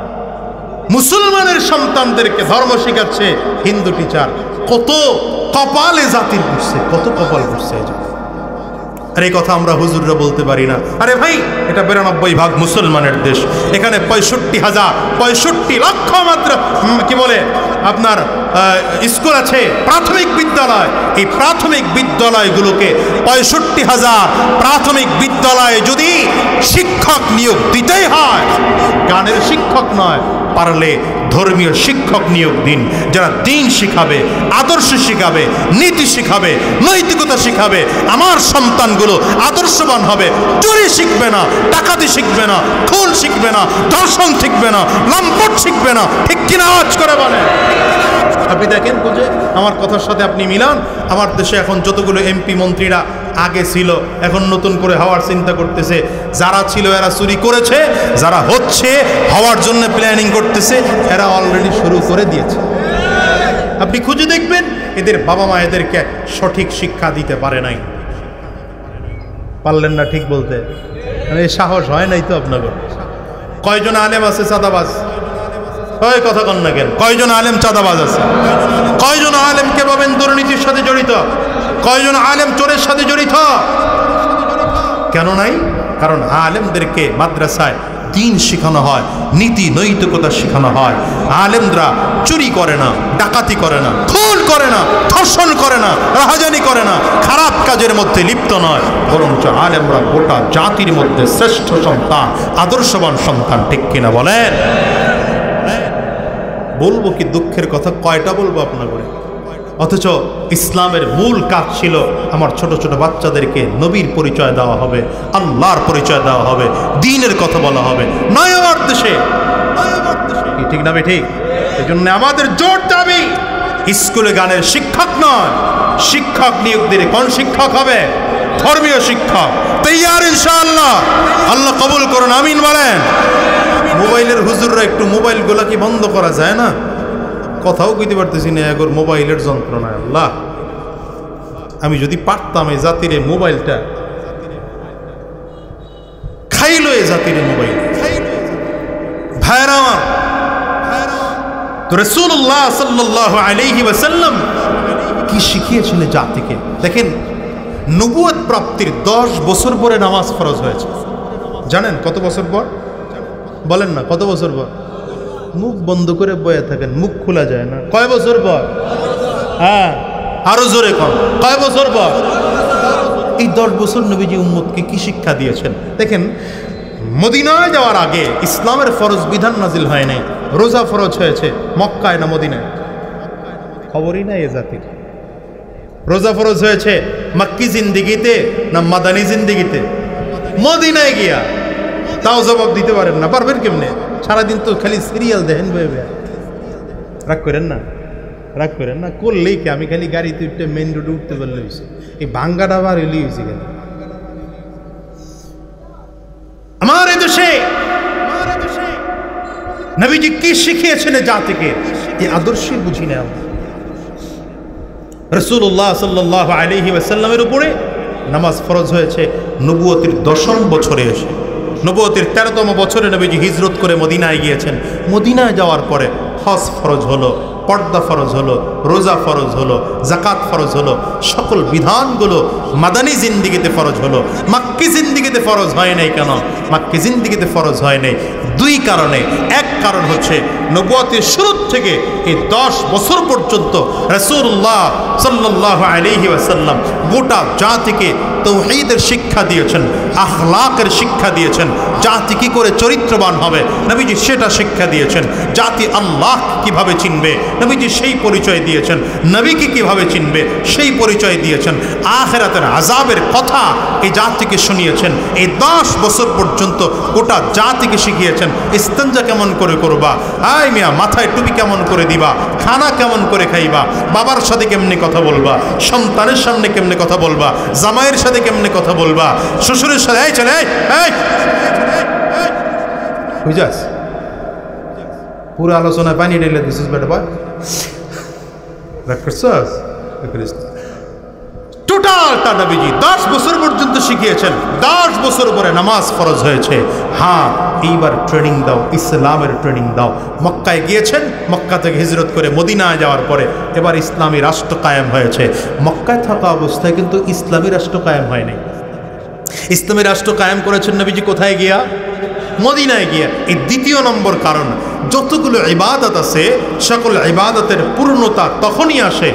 মুসলমানের সন্তানদেরকে ধর্ম শিখাচ্ছে হিন্দু টিচার। কত কপালে জাতির ঘুরছে, কত কপাল ঘুরছে। আর এই কথা আমরা হুজুররা বলতে পারি না। আরে ভাই, এটা ৯২% মুসলমানের দেশ। এখানে ৬৫ লক্ষ মাত্র কি বলে আপনার স্কুল আছে, প্রাথমিক বিদ্যালয়। এই প্রাথমিক বিদ্যালয়গুলোকে ৬৫,০০০ প্রাথমিক বিদ্যালয়ে যদি শিক্ষক নিয়োগ দিতেই হয়, গানের শিক্ষক নয়, পারলে ধর্মীয় শিক্ষক নিয়োগ দিন, যারা দিন শিখাবে, আদর্শ শিখাবে, নীতি শিখাবে, নৈতিকতা শিখাবে। আমার সন্তানগুলো আদর্শবান হবে, চুরি শিখবে না, ডাকাতি শিখবে না, খুন শিখবে না, ধর্ষণ শিখবে না, লম্পট শিখবে না, ঠিক কিনা? আওয়াজ করে বলে। আপনি দেখেন বুঝে আমার কথার সাথে আপনি মিলান। আমার দেশে এখন যতগুলো এমপি মন্ত্রীরা আগে ছিল, এখন নতুন করে হওয়ার চিন্তা করতেছে। যারা ছিল এরা চুরি করেছে, যারা হচ্ছে হওয়ার জন্য প্ল্যানিং করতেছে, এরা অলরেডি শুরু করে দিয়েছে। আপনি খুঁজে দেখবেন এদের বাবা মা এদেরকে সঠিক শিক্ষা দিতে পারে নাই। পারলেন না ঠিক বলতে, এই সাহস হয় নাই তো আপনাদের। কয়জন আলেম আছে চাঁদাবাজ? ওই কথা কন না কেন? কয়জন আলেম চাঁদাবাজ আছে? কয়জন আলেমকে পাবেন দুর্নীতির সাথে জড়িত? কয়জন আলেম চোরের সাথে জড়িত? কেন নাই? কারণ আলেমদেরকে মাদ্রাসায় দিন শেখানো হয়, নীতি নৈতিকতা শেখানো হয়। আলেমরা চুরি করে না, ডাকাতি করে না, খুন করে না, ধর্ষণ করে না, রাহাজানি করে না, খারাপ কাজের মধ্যে লিপ্ত নয়, বরঞ্চ আলেমরা গোটা জাতির মধ্যে শ্রেষ্ঠ সন্তান, আদর্শবান সন্তান, ঠিক কিনা বলেন? বলবো কি দুঃখের কথা, কয়টা বলবো আপনার করে? অথচ ইসলামের মূল কাজ ছিল আমার ছোট ছোট বাচ্চাদেরকে নবীর পরিচয় দেওয়া হবে, আল্লাহর পরিচয় দেওয়া হবে, দ্বীনের কথা বলা হবে। নয় আমার দেশে, ঠিক না? ঠিক। এই জন্য আমাদের জোর দাবি স্কুলে গানের শিক্ষক নয়, শিক্ষক নিয়োগ দিলে কোন শিক্ষক হবে? ধর্মীয় শিক্ষক। তৈয়ার ইনশাআল্লাহ? আল্লাহ কবুল করুন, আমিন বলেন। মোবাইলের হুজুররা একটু মোবাইলগুলা কি বন্ধ করা যায় না? কথাও কইতে পারতেছি না এগোর মোবাইলের যন্ত্রণায়। আল্লাহ, আমি যদি পারতাম এই জাতির মোবাইলটা খাইলো, এ জাতির মোবাইল ভাইরা তো রাসূলুল্লাহ সাল্লাল্লাহু আলাইহি ওয়াসাল্লাম কি শিখিয়েছিলেন জাতিকে? দেখেন, নবুয়ত প্রাপ্তির 10 বছর পরে নামাজ ফরজ হয়েছে। জানেন কত বছর পর? বলেন না, কত বছর পর? মুখ বন্ধ করে বয়ে থাকেন, মুখ খোলা যায় না। কয় বছর পর? হ্যাঁ, আরো জোরে কম, কয় বছর পর? এই 10 বছর নবীজি উম্মতকে কি শিক্ষা দিয়েছেন দেখেন। মদিনায় যাওয়ার আগে ইসলামের ফরজ বিধান নাজিল হয় নাই। রোজা ফরজ হয়েছে মক্কায় না মদিনায়? খবরই নাই এ জাতির। রোজা ফরজ হয়েছে মক্কি জিন্দিগিতে না মাদানী জিন্দিগিতে? মদিনায় গিয়া। তাও জবাব দিতে পারেন না, পারবেন কেমনে? সারাদিন তো খালি সিরিয়াল দেখেন বয়ে বয়ে। রাগ করেন না, রাগ করেন না, করলেই কি? আমি খালি গাড়িতে উঠতে মেন রোডে উঠতে পারলে হয়েছে, এই ভাঙ্গাটা আবার এলি হয়েছে কেন? আমার এই দেশে নবীজি কি শিখিয়েছেন জাতিকে, এই আদর্শই বুঝি না আমরা। রাসূলুল্লাহ সাল্লাল্লাহু আলাইহি ওয়াসাল্লামের উপরে নামাজ ফরজ হয়েছে নবুয়তের 10ম বছরে এসে। নবুয়তের 13তম বছরে নবীজি হিজরত করে মদিনায় গিয়েছেন। মদিনায় যাওয়ার পরে হজ ফরজ হলো, পর্দা ফরজ হলো, রোজা ফরজ হলো, যাকাত ফরজ হলো, সকল বিধানগুলো মাদানী জিন্দিগিতে ফরজ হলো। মাক্কি জিন্দিগিতে ফরজ হয় নাই কেন? মাক্কি জিন্দিগিতে ফরজ হয় নাই 2 কারণে। এক কারণ হচ্ছে নবুয়তের শুরু থেকে এই 10 বছর পর্যন্ত রাসূলুল্লাহ সাল্লাল্লাহু আলাইহি ওয়াসাল্লাম গোটা জাতিকে তাওহীদের শিক্ষা দিয়েছেন, আখলাকের শিক্ষা দিয়েছেন। জাতি কি করে চরিত্রবান হবে নবীজি সেটা শিক্ষা দিয়েছেন। জাতি আল্লাহ কিভাবে চিনবে নবীজি সেই পরিচয় দিয়েছেন। নবীকে কিভাবে চিনবে সেই পরিচয় দিয়েছেন। আখিরাতের আযাবের কথা এই জাতিকে শুনিয়েছেন। এই 10 বছর পর্যন্ত গোটা জাতিকে শিখিয়েছেন ইস্তেঞ্জা কেমন করে করবা, আয় মিয়া মাথায় টুপি কেমন করে দিবা, খানা কেমন করে খাইবা, বাবার সাথে কেমনে কথা বলবা, সন্তানের সামনে কেমনে কথা বলবা, জামাইয়ের সাথে কেমনে কথা বলবা, শ্বশুরের সাথে এই চলে এই বুঝাস। পুরো আলোচনায় পানি ঢেলে দিছিস বেটা ভাই, টোটালটা নবীজি 10 বছর পর্যন্ত শিখিয়েছেন। 10 বছর পরে নামাজ ফরজ হয়েছে। হ্যাঁ, এইবার ট্রেনিং দাও, ইসলামের ট্রেনিং দাও। মক্কায় গিয়েছেন, মক্কা থেকে হিজরত করে মদিনায় যাওয়ার পরে এবার ইসলামী রাষ্ট্র কায়েম হয়েছে। মক্কায় থাকা অবস্থায় কিন্তু ইসলামী রাষ্ট্র কায়েম হয়নি। ইসলামী রাষ্ট্র কায়েম করেছেন নবীজি কোথায় গিয়া? মদিনায় গিয়া। এই 2 নম্বর কারণ, যতগুলো ইবাদত আছে সকল ইবাদতের পূর্ণতা তখনই আসে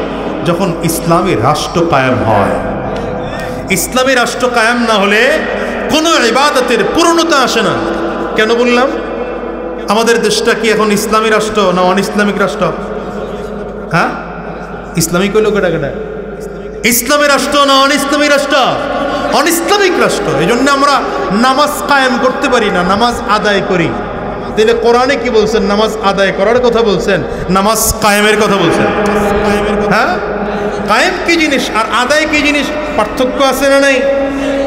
যখন ইসলামী রাষ্ট্র কায়েম হয়। ইসলামী রাষ্ট্র কায়েম না হলে কোনো ইবাদতের পূর্ণতা আসে না। কেন বললাম? আমাদের দেশটা কি এখন ইসলামী রাষ্ট্র না অন ইসলামিক রাষ্ট্র? হ্যাঁ, ইসলামিক হইল কেটা কেটা? ইসলামী রাষ্ট্র না অন ইসলামী রাষ্ট্র? অন ইসলামিক রাষ্ট্র। এই জন্য আমরা নামাজ কায়েম করতে পারি না, নামাজ আদায় করি। তাহলে কোরআনে কি বলছেন? নামাজ আদায় করার কথা বলছেন, নামাজ কায়েমের কথা বলছেন। হ্যাঁ, কায়েম কি জিনিস আর আদায় কি জিনিস, পার্থক্য আছে না নাই?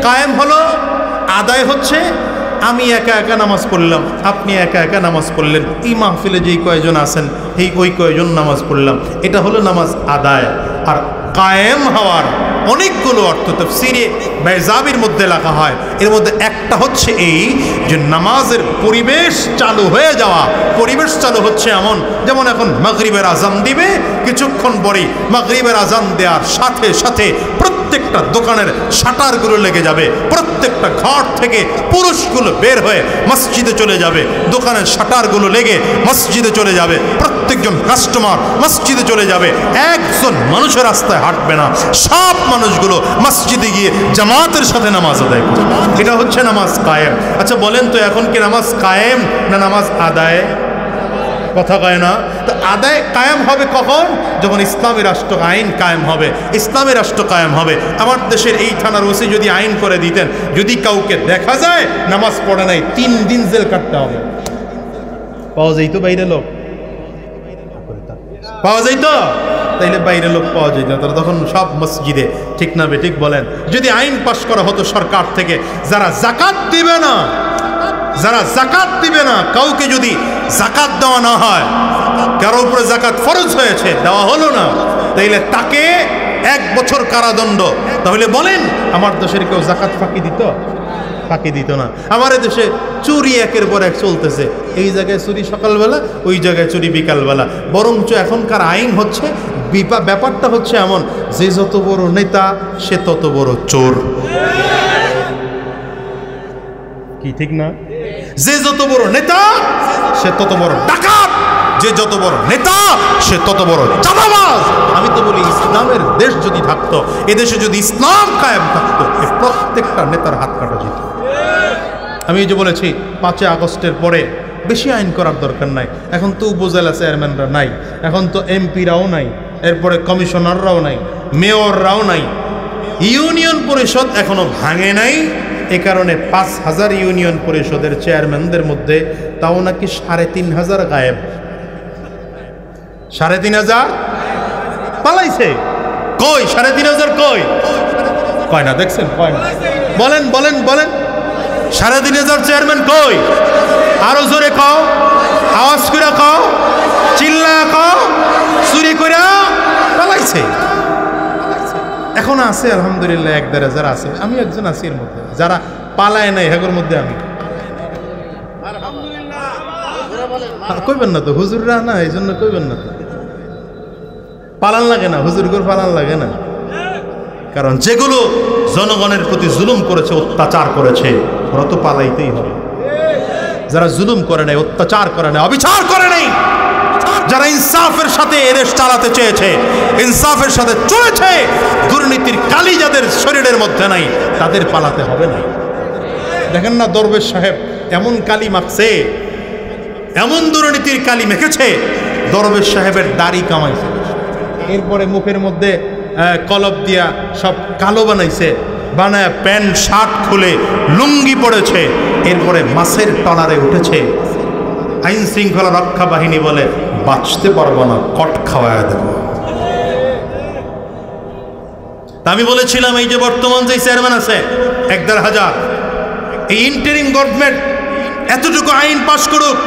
কায়েম হলো, আদায় হচ্ছে আমি একা একা নামাজ পড়লাম, আপনি একা একা নামাজ পড়লেন, এই মাহফিলে যেই কয়জন আছেন এই ওই কয়জন নামাজ পড়লাম, এটা হলো নামাজ আদায়। আর কায়েম হওয়ার অনেকগুলো অর্থ তাফসীরে বাইজাবির মধ্যে লেখা হয়। এর মধ্যে একটা হচ্ছে এই যে নামাজের পরিবেশ চালু হয়ে যাওয়া। পরিবেশ চালু হচ্ছে এমন, যেমন এখন মাগরিবের আজান দিবে, কিছুক্ষণ পরেই মাগরিবের আজান দেওয়ার সাথে সাথে প্রত্যেকটা দোকানের শাটারগুলো লেগে যাবে, প্রত্যেকটা ঘর থেকে পুরুষগুলো বের হয়ে মসজিদে চলে যাবে, দোকানের শাটারগুলো লেগে মসজিদে চলে যাবে, প্রত্যেকজন কাস্টমার মসজিদে চলে যাবে, একজন মানুষের রাস্তায় হাঁটবে না, সব মানুষগুলো মসজিদে গিয়ে জামাতের সাথে নামাজ আদায় করবে। এটা হচ্ছে নামাজ কায়েম। আচ্ছা বলেন তো, এখন কি নামাজ কায়েম না নামাজ আদায়? কথা কয় না। তো আদায় কায়েম হবে কখন? যখন ইসলামী রাষ্ট্র আইন কায়েম হবে। ইসলামী রাষ্ট্র কায়েম হবে। আমার দেশের এই থানার ওসি যদি আইন করে দিতেন, যদি কাউকে দেখা যায় নামাজ পড়ে নাই, 3 দিন জেল কাটতে হবে। পাওয়া যাইতো বাইরে লোক? পাওয়া যাইতো? তাইলে বাইরে লোক পাওয়া যেত না, তারা তখন সব মসজিদে, ঠিক না বেঠিক বলেন? যদি আইন পাশ করা হতো সরকার থেকে, যারা জাকাত দিবে না, যারা জাকাত দিবে না, কাউকে যদি জাকাত দেওয়া না হয়, কারো উপরে জাকাত ফরজ হয়েছে, দেওয়া হলো না, তাইলে তাকে 1 বছর কারাদণ্ড। তাহলে বলেন আমার দেশের কেউ জাকাত ফাঁকি দিত? ফাঁকি দিত না। আমার দেশে চুরি একের পর এক চলতেছে, এই জায়গায় চুরি সকালবেলা, ওই জায়গায় চুরি বিকালবেলা। বরঞ্চ এখনকার আইন হচ্ছে, ব্যাপারটা হচ্ছে এমন, যে যত বড় নেতা সে তত বড় চোর। কি ঠিক না? যে যত বড় নেতা সে তত বড় ডাকাত, যে যত বড় নেতা সে তত বড় চাঁদাবাজ। আমি তো বলি ইসলামের দেশ যদি থাকতো, এদেশে যদি ইসলাম কায়েম থাকতো, প্রত্যেকটা নেতার হাত কাটা যেত। আমি এই যে বলেছি 5 আগস্টের পরে বেশি আইন করার দরকার নাই। এখন তো উপজেলা চেয়ারম্যানরা নাই, এখন তো এমপিরাও নাই, এরপরে কমিশনাররাও নাই, মেয়ররাও নাই, ইউনিয়ন পরিষদ এখনো ভাঙে নাই। এ কারণে 5000 ইউনিয়ন পরিষদের চেয়ারম্যানদের মধ্যে তাও নাকি 3500 গায়েব। 3500 পালাইছে। কই 3500? কয় না, দেখছেন? কয় না। বলেন বলেন বলেন, 3500 চেয়ারম্যান কই? আরো জোরে কও, আওয়াজ করে কও, চিল্লা কও। চুরি করে পালাইছে। এখন আছে আলহামদুলিল্লাহ 1-1.5 আছে, আমি একজন আছি এর মধ্যে। যারা পালায় নাই হেগোর মধ্যে আমি। কইবেন না তো, হুজুররা না, এই জন্য কইবেন না তো। পালান লাগে না, হুজুরগুর পালান লাগে না। কারণ যেগুলো জনগণের প্রতি জুলুম করেছে, অত্যাচার করেছে, ওরা তো পালাইতেই হবে। যারা জুলুম করে নাই, অত্যাচার করে নাই, অবিচার করে নাই, যারা ইনসাফের সাথে এদেশ চালাতে চেয়েছে, ইনসাফের সাথে চলেছে, দুর্নীতির কালি যাদের শরীরের মধ্যে নাই, তাদের পালাতে হবে না। দেখেন না দরবেশ সাহেব এমন কালি মাখছে, এমন দুর্নীতির কালি মেখেছে, দরবেশ সাহেবের দাড়ি কামাইছে, এরপরে মুখের মধ্যে কলব দিয়া সব কালো বানাইছে, বানায় প্যান্ট শার্ট খুলে লুঙ্গি পড়েছে, এরপরে মাছের টলারে উঠেছে। আইন শৃঙ্খলা রক্ষা বাহিনী বলে বাঁচতে পারবো না, কট খাওয়ায় দেব। তা আমি বলেছিলাম এই যে বর্তমান যে চেয়ারম্যান আছে 1,500, এই ইন্টারিম গভর্নমেন্ট এতটুকু আইন পাশ করুক,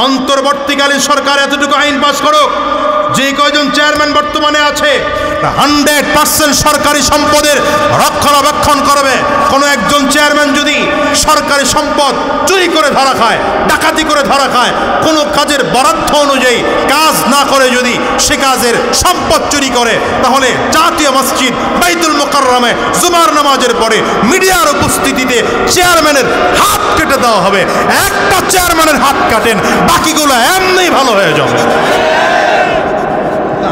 অন্তর্বর্তীকালীন সরকার এতটুকু আইন পাশ করুক, যে কয়জন চেয়ারম্যান বর্তমানে আছে 100% সরকারি সম্পদের রক্ষণাবেক্ষণ করবে। কোনো একজন চেয়ারম্যান যদি সরকারি সম্পদ চুরি করে ধরা খায়, ডাকাতি করে ধরা খায়, কোনো কাজের বরাদ্দ অনুযায়ী কাজ না করে যদি সে কাজের সম্পদ চুরি করে, তাহলে জাতীয় মসজিদ বাইতুল মুকাররমে জুমার নামাজের পরে মিডিয়ার উপস্থিতিতে চেয়ারম্যানের হাত কেটে দেওয়া হবে। একটা চেয়ারম্যানের হাত কাটেন, বাকিগুলো এমনি ভালো হয়ে যাবে।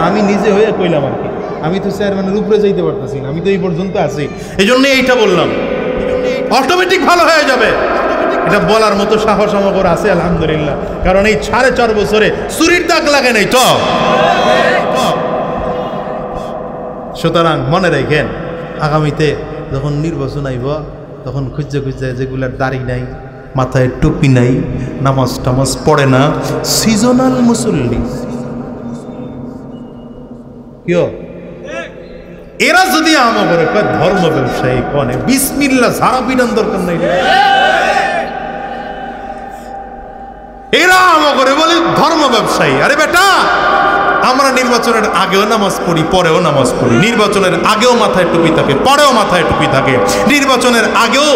আমি নিজে হয়ে কইলাম আর কি, আমি তো চেয়ারম্যানের উপরে যাইতে পারতেছি না, আমি তো এই পর্যন্ত আছি। এই জন্য এইটা বললাম, অটোমেটিক ভালো হয়ে যাবে। এটা বলার মতো সাহস আমার আছে আলহামদুলিল্লাহ, কারণ এই 4.5 বছরে চুরির দাগ লাগে নাই তো। সুতরাং মনে রাখেন, আগামীতে যখন নির্বাচন আইব, তখন খুঁজে খুঁজে যেগুলার দাড়ি নাই, মাথায় টুপি নাই, নামাজ টামাজ পড়ে না, সিজনাল মুসল্লি, এরা যদি আমাদের ধর্ম ব্যবসায়ী কনে বিসমিল্লাহ ঝাড়া পিটান দরকার নাই, এরা আমাকে বলে ধর্ম ব্যবসায়ী। আরে বেটা, আমরা নির্বাচনের আগেও নামাজ পড়ি, পরেও নামাজ পড়ি, নির্বাচনের আগেও মাথায় টুপি থাকে, পরেও মাথায় টুপি থাকে, নির্বাচনের আগেও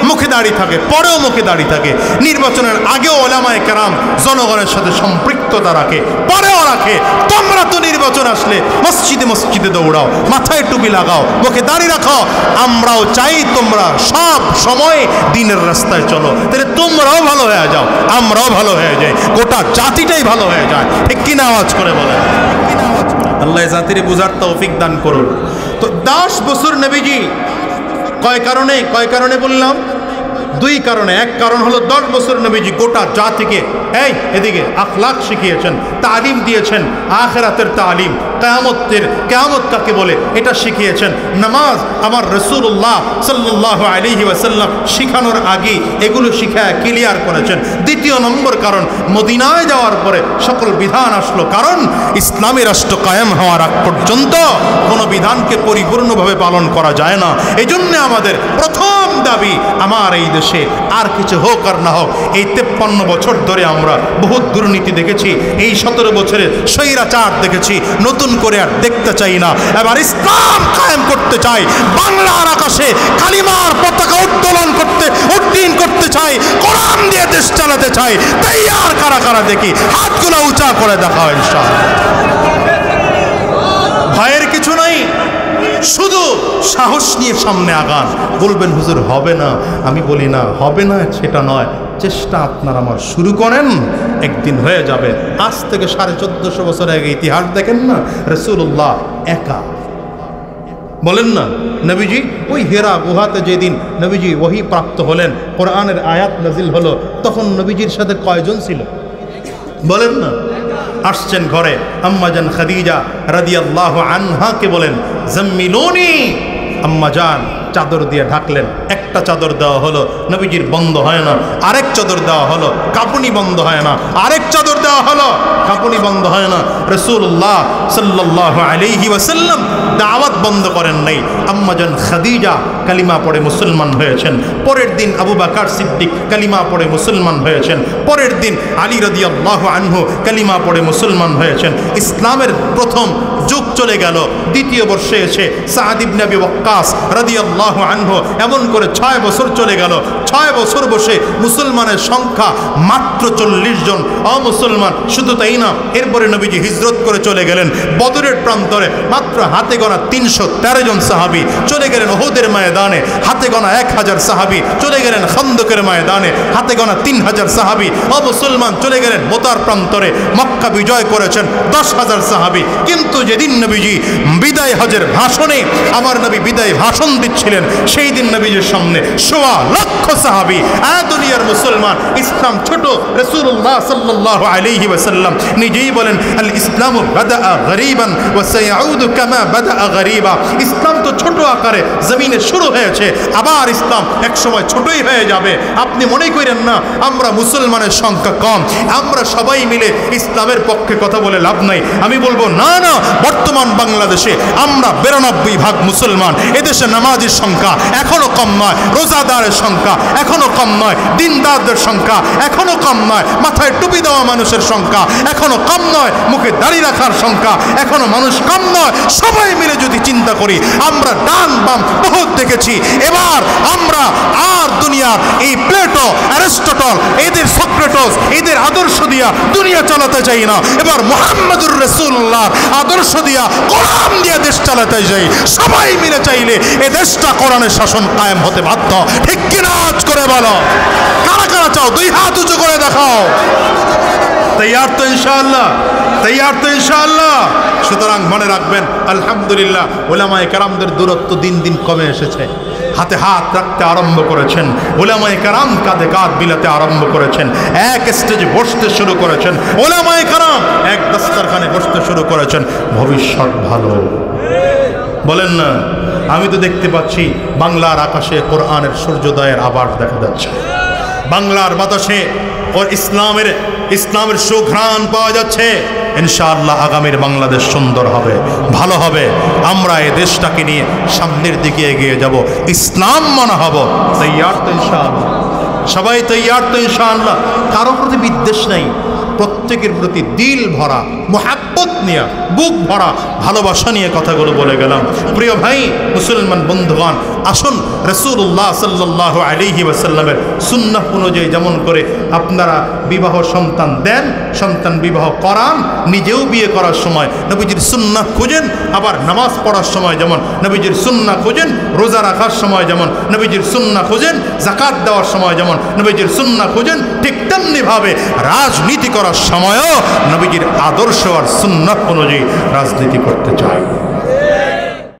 মুখে দাড়ি থাকে, পরেও মুখে দাড়ি থাকে, নির্বাচনের আগেও ওলামায়ে কেরাম জনগণের সাথে সম্পৃক্ততা রাখে, পরেও রাখে। তোমরা তো নির্বাচন আসলে মসজিদে মসজিদে দৌড়াও, মাথায় টুপি লাগাও, মুখে দাড়ি রাখো। আমরাও চাই তোমরা সব সময় দিনের রাস্তায় চলো, তাহলে তোমরাও ভালো হয়ে যাও, আমরাও ভালো হয়ে যাই, গোটা জাতিটাই ভালো হয়ে যায়। ঠিক কিনা আওয়াজ করে বলে? আল্লাহ জাতিরে বুঝার তৌফিক দান করুন। তো 10 বছর নবীজি কয় কারণে বললাম, দুই কারণে। এক কারণ হলো 10 বছর নবীজি গোটা জাতিকে এই এদিকে আখলাক শিখিয়েছেন, তালিম দিয়েছেন, আখিরাতের তালিম, কিয়ামত কাকে বলে এটা শিখিয়েছেন। নামাজ আমার রাসূলুল্লাহ সাল্লাল্লাহু আলাইহি ওয়াসাল্লাম শিখানোর আগে এগুলো শিখায় ক্লিয়ার করেছেন। দ্বিতীয় নম্বর কারণ, মদিনায় যাওয়ার পরে সকল বিধান আসলো, কারণ ইসলামী রাষ্ট্র কায়েম হওয়ার আগ পর্যন্ত কোনো বিধানকে পরিপূর্ণভাবে পালন করা যায় না। এই জন্য আমাদের প্রথম দাবি, আমার এই দেশে আর কিছু হোক আর না হোক, এই 53 বছর ধরে আমরা বহুত দুর্নীতি দেখেছি, এই 17 বছরে স্বৈরাচার দেখেছি, নতুন করে আর দেখতে চাই না। এবার ইসলাম কায়েম করতে চাই, বাংলার আকাশে কালিমার পতাকা উড্ডীন করতে চাই, কোরআন দিয়ে দেশ চালাতে চাই। তৈয়ার কারা কারা দেখি, হাতগুলো উঁচা করে দেখা হয় ইনশাআল্লাহ। ভয়ের কিছু নাই, শুধু সাহস নিয়ে সামনে আগান। বলবেন হুজুর হবে না, আমি বলি না হবে না সেটা নয়, চেষ্টা আপনার আমার শুরু করেন, একদিন হয়ে যাবে। আজ থেকে 1450 বছর আগে ইতিহাস দেখেন না, রাসূলুল্লাহ একা, বলেন না নবীজি ওই হেরা গুহাতে যেদিন নবীজি ওহী প্রাপ্ত হলেন, কোরআনের আয়াত নাজিল হলো, তখন নবীজির সাথে কয়জন ছিল বলেন না? আসছেন ঘরে, আম্মাজান খাদিজা রাদিয়াল্লাহু আনহাকে বলেন জাম্মিলুনি, আম্মাজান চাদর দিয়ে ঢাকলেন। একটা চাদর দেওয়া হলো, নবীজির বন্ধ হয় না। আরেক চাদর দেওয়া হলো, কাঁপুনি বন্ধ হয় না। আরেক চাদর দেওয়া হলো, কাঁপুনি বন্ধ হয় না। রাসূলুল্লাহ সাল্লাল্লাহু আলাইহি ওয়াসাল্লাম দাওয়াত বন্ধ করেন নাই। আম্মাজান খাদিজা কালিমা পড়ে মুসলমান হয়েছেন। পরের দিন আবু বকর সিদ্দিক কালিমা পড়ে মুসলমান হয়েছেন। পরের দিন আলী রাদিয়াল্লাহু আনহু কালিমা পড়ে মুসলমান হয়েছেন। ইসলামের প্রথম যুগ চলে গেল। দ্বিতীয় বর্ষে এসে সাদ ইবনে আবি ওয়াক্কাস রাদিয়াল্লাহু আনহু, এমন করে 6 বছর চলে গেল। 6 বছর বসে মুসলমানের সংখ্যা মাত্র 40 জন অমুসলমান। শুধু তাই না, এরপরে নবীজি হিজরত করে চলে গেলেন বদরের প্রান্তরে। মাত্র হাতে গোনা 313 জন সাহাবী চলে গেলেন উহুদের ময়দানে। হাতে গোনা 1000 সাহাবী চলে গেলেন খন্দকের ময়দানে। হাতে গোনা 3000 সাহাবী অমুসলমান চলে গেলেন মোতার প্রান্তরে। মক্কা বিজয় করেছেন 10,000 সাহাবী। কিন্তু যেদিন নবীজি বিদায় হজের ভাষণে, আমার নবী বিদায় ভাষণ দিচ্ছিলেন, সেই দিন নবীজির সামনে 1.25 লক্ষ সাহাবী, দুনিয়ার মুসলমান। ইসলাম ছোট, রাসূলুল্লাহ সাল্লাল্লাহু আলাইহি ওয়াসাল্লাম নিজেই বলেন আল ইসলামু বাদাআ গরীবান ওয়া সায়াউদু কামা বাদাআ গরীবা। ইসলাম তো ছোট আকারে জমিনে শুরু হয়েছে, আবার ইসলাম একসময় ছোটই হয়ে যাবে। আপনি মনে করেন না আমরা মুসলমানের সংখ্যা কম, আমরা সবাই মিলে ইসলামের পক্ষে কথা বলে লাভ নাই। আমি বলবো না না, বর্তমান বাংলাদেশে আমরা 92 ভাগ মুসলমান। এদেশে নামাজের সংখ্যা এখনো কম নয়, রোজাদারের সংখ্যা এখনো কম নয়, দিনদারদের সংখ্যা এখনো কম নয়, মাথায় টুপি দেওয়া মানুষের সংখ্যা এখনো কম নয়, মুখে দাড়ি রাখার সংখ্যা এখনো মানুষ কম নয়। সবাই মিলে যদি চিন্তা করি, আমরা ডান বাম বহুত দেখেছি। এবার আমরা আর দুনিয়ার এই প্লেটো, অ্যারিস্টটল, এদের সক্রেটস, এদের আদর্শ দিয়া দুনিয়া চালাতে চাই না। এবার মুহাম্মদুর রাসূলুল্লাহ আদর্শ দিয়া, কোরআন দিয়া দেশ চালাতে চাই। সবাই মিলে চাইলে এ দেশটা কোরআনের শাসন কায়েম হতে বাধ্য। ঠিক কিনা আজ করে বলো, কারা কারা চাও? 2 হাত উঁচু করে দেখাও। তৈয়ার তো ইনশাআল্লাহ, তৈয়ার তো ইনশাআল্লাহ। সুতরাং মনে রাখবেন, আলহামদুলিল্লাহ উলামায়ে কেরামদের দূরত্ব দিন দিন কমে এসেছে। হাতে হাত রাখতে আরম্ভ করেছেন, উলামায়ে কেরাম কাঁধে কাঁধ মিলাতে আরম্ভ করেছেন, এক স্টেজে বসতে শুরু করেছেন, উলামায়ে কেরাম এক দস্তরখানে বসতে শুরু করেছেন। ভবিষ্যৎ ভালো, বলেন না? আমি তো দেখতে পাচ্ছি বাংলার আকাশে কোরআনের সূর্যোদয়ের আবার দেখা যাচ্ছে। বাংলার বাতাসে ইসলামের সুঘ্রাণ পাওয়া যাচ্ছে। ইনশাআল্লাহ আগামীর বাংলাদেশ সুন্দর হবে, ভালো হবে। আমরা এই দেশটাকে নিয়ে সামনের দিকে এগিয়ে যাব, ইসলাম মানা হব। তৈয়ার তো ইনশাআল্লাহ, সবাই তৈয়ার তো ইনশাআল্লাহ। কারো প্রতি বিদ্বেষ নাই, প্রত্যেকের প্রতি দিল ভরা মোহাব্বত নিয়ে, বুক ভরা ভালোবাসা নিয়ে কথাগুলো বলে গেলাম। প্রিয় ভাই মুসলমান বন্ধুগণ, আসুন রাসূলুল্লাহ সাল্লাল্লাহু আলাইহি ওয়াসাল্লামের সুন্নাহ অনুযায়ী যেমন করে আপনারা বিবাহ সন্তান দেন, সন্তান বিবাহ করান, নিজেও বিয়ে করার সময় নবীজির সুন্নাহ খুঁজেন, আবার নামাজ পড়ার সময় যেমন নবীজির সুন্নাহ খুঁজেন, রোজা রাখার সময় যেমন নবীজির সুন্নাহ খুঁজেন, যাকাত দেওয়ার সময় যেমন নবীজির সুন্নাহ খুঁজেন, ঠিক তেমনিভাবে রাজনীতি করার সময়ও নবীজির আদর্শ আর সুন্নাহ অনুযায়ী রাজনীতি করতে চাই।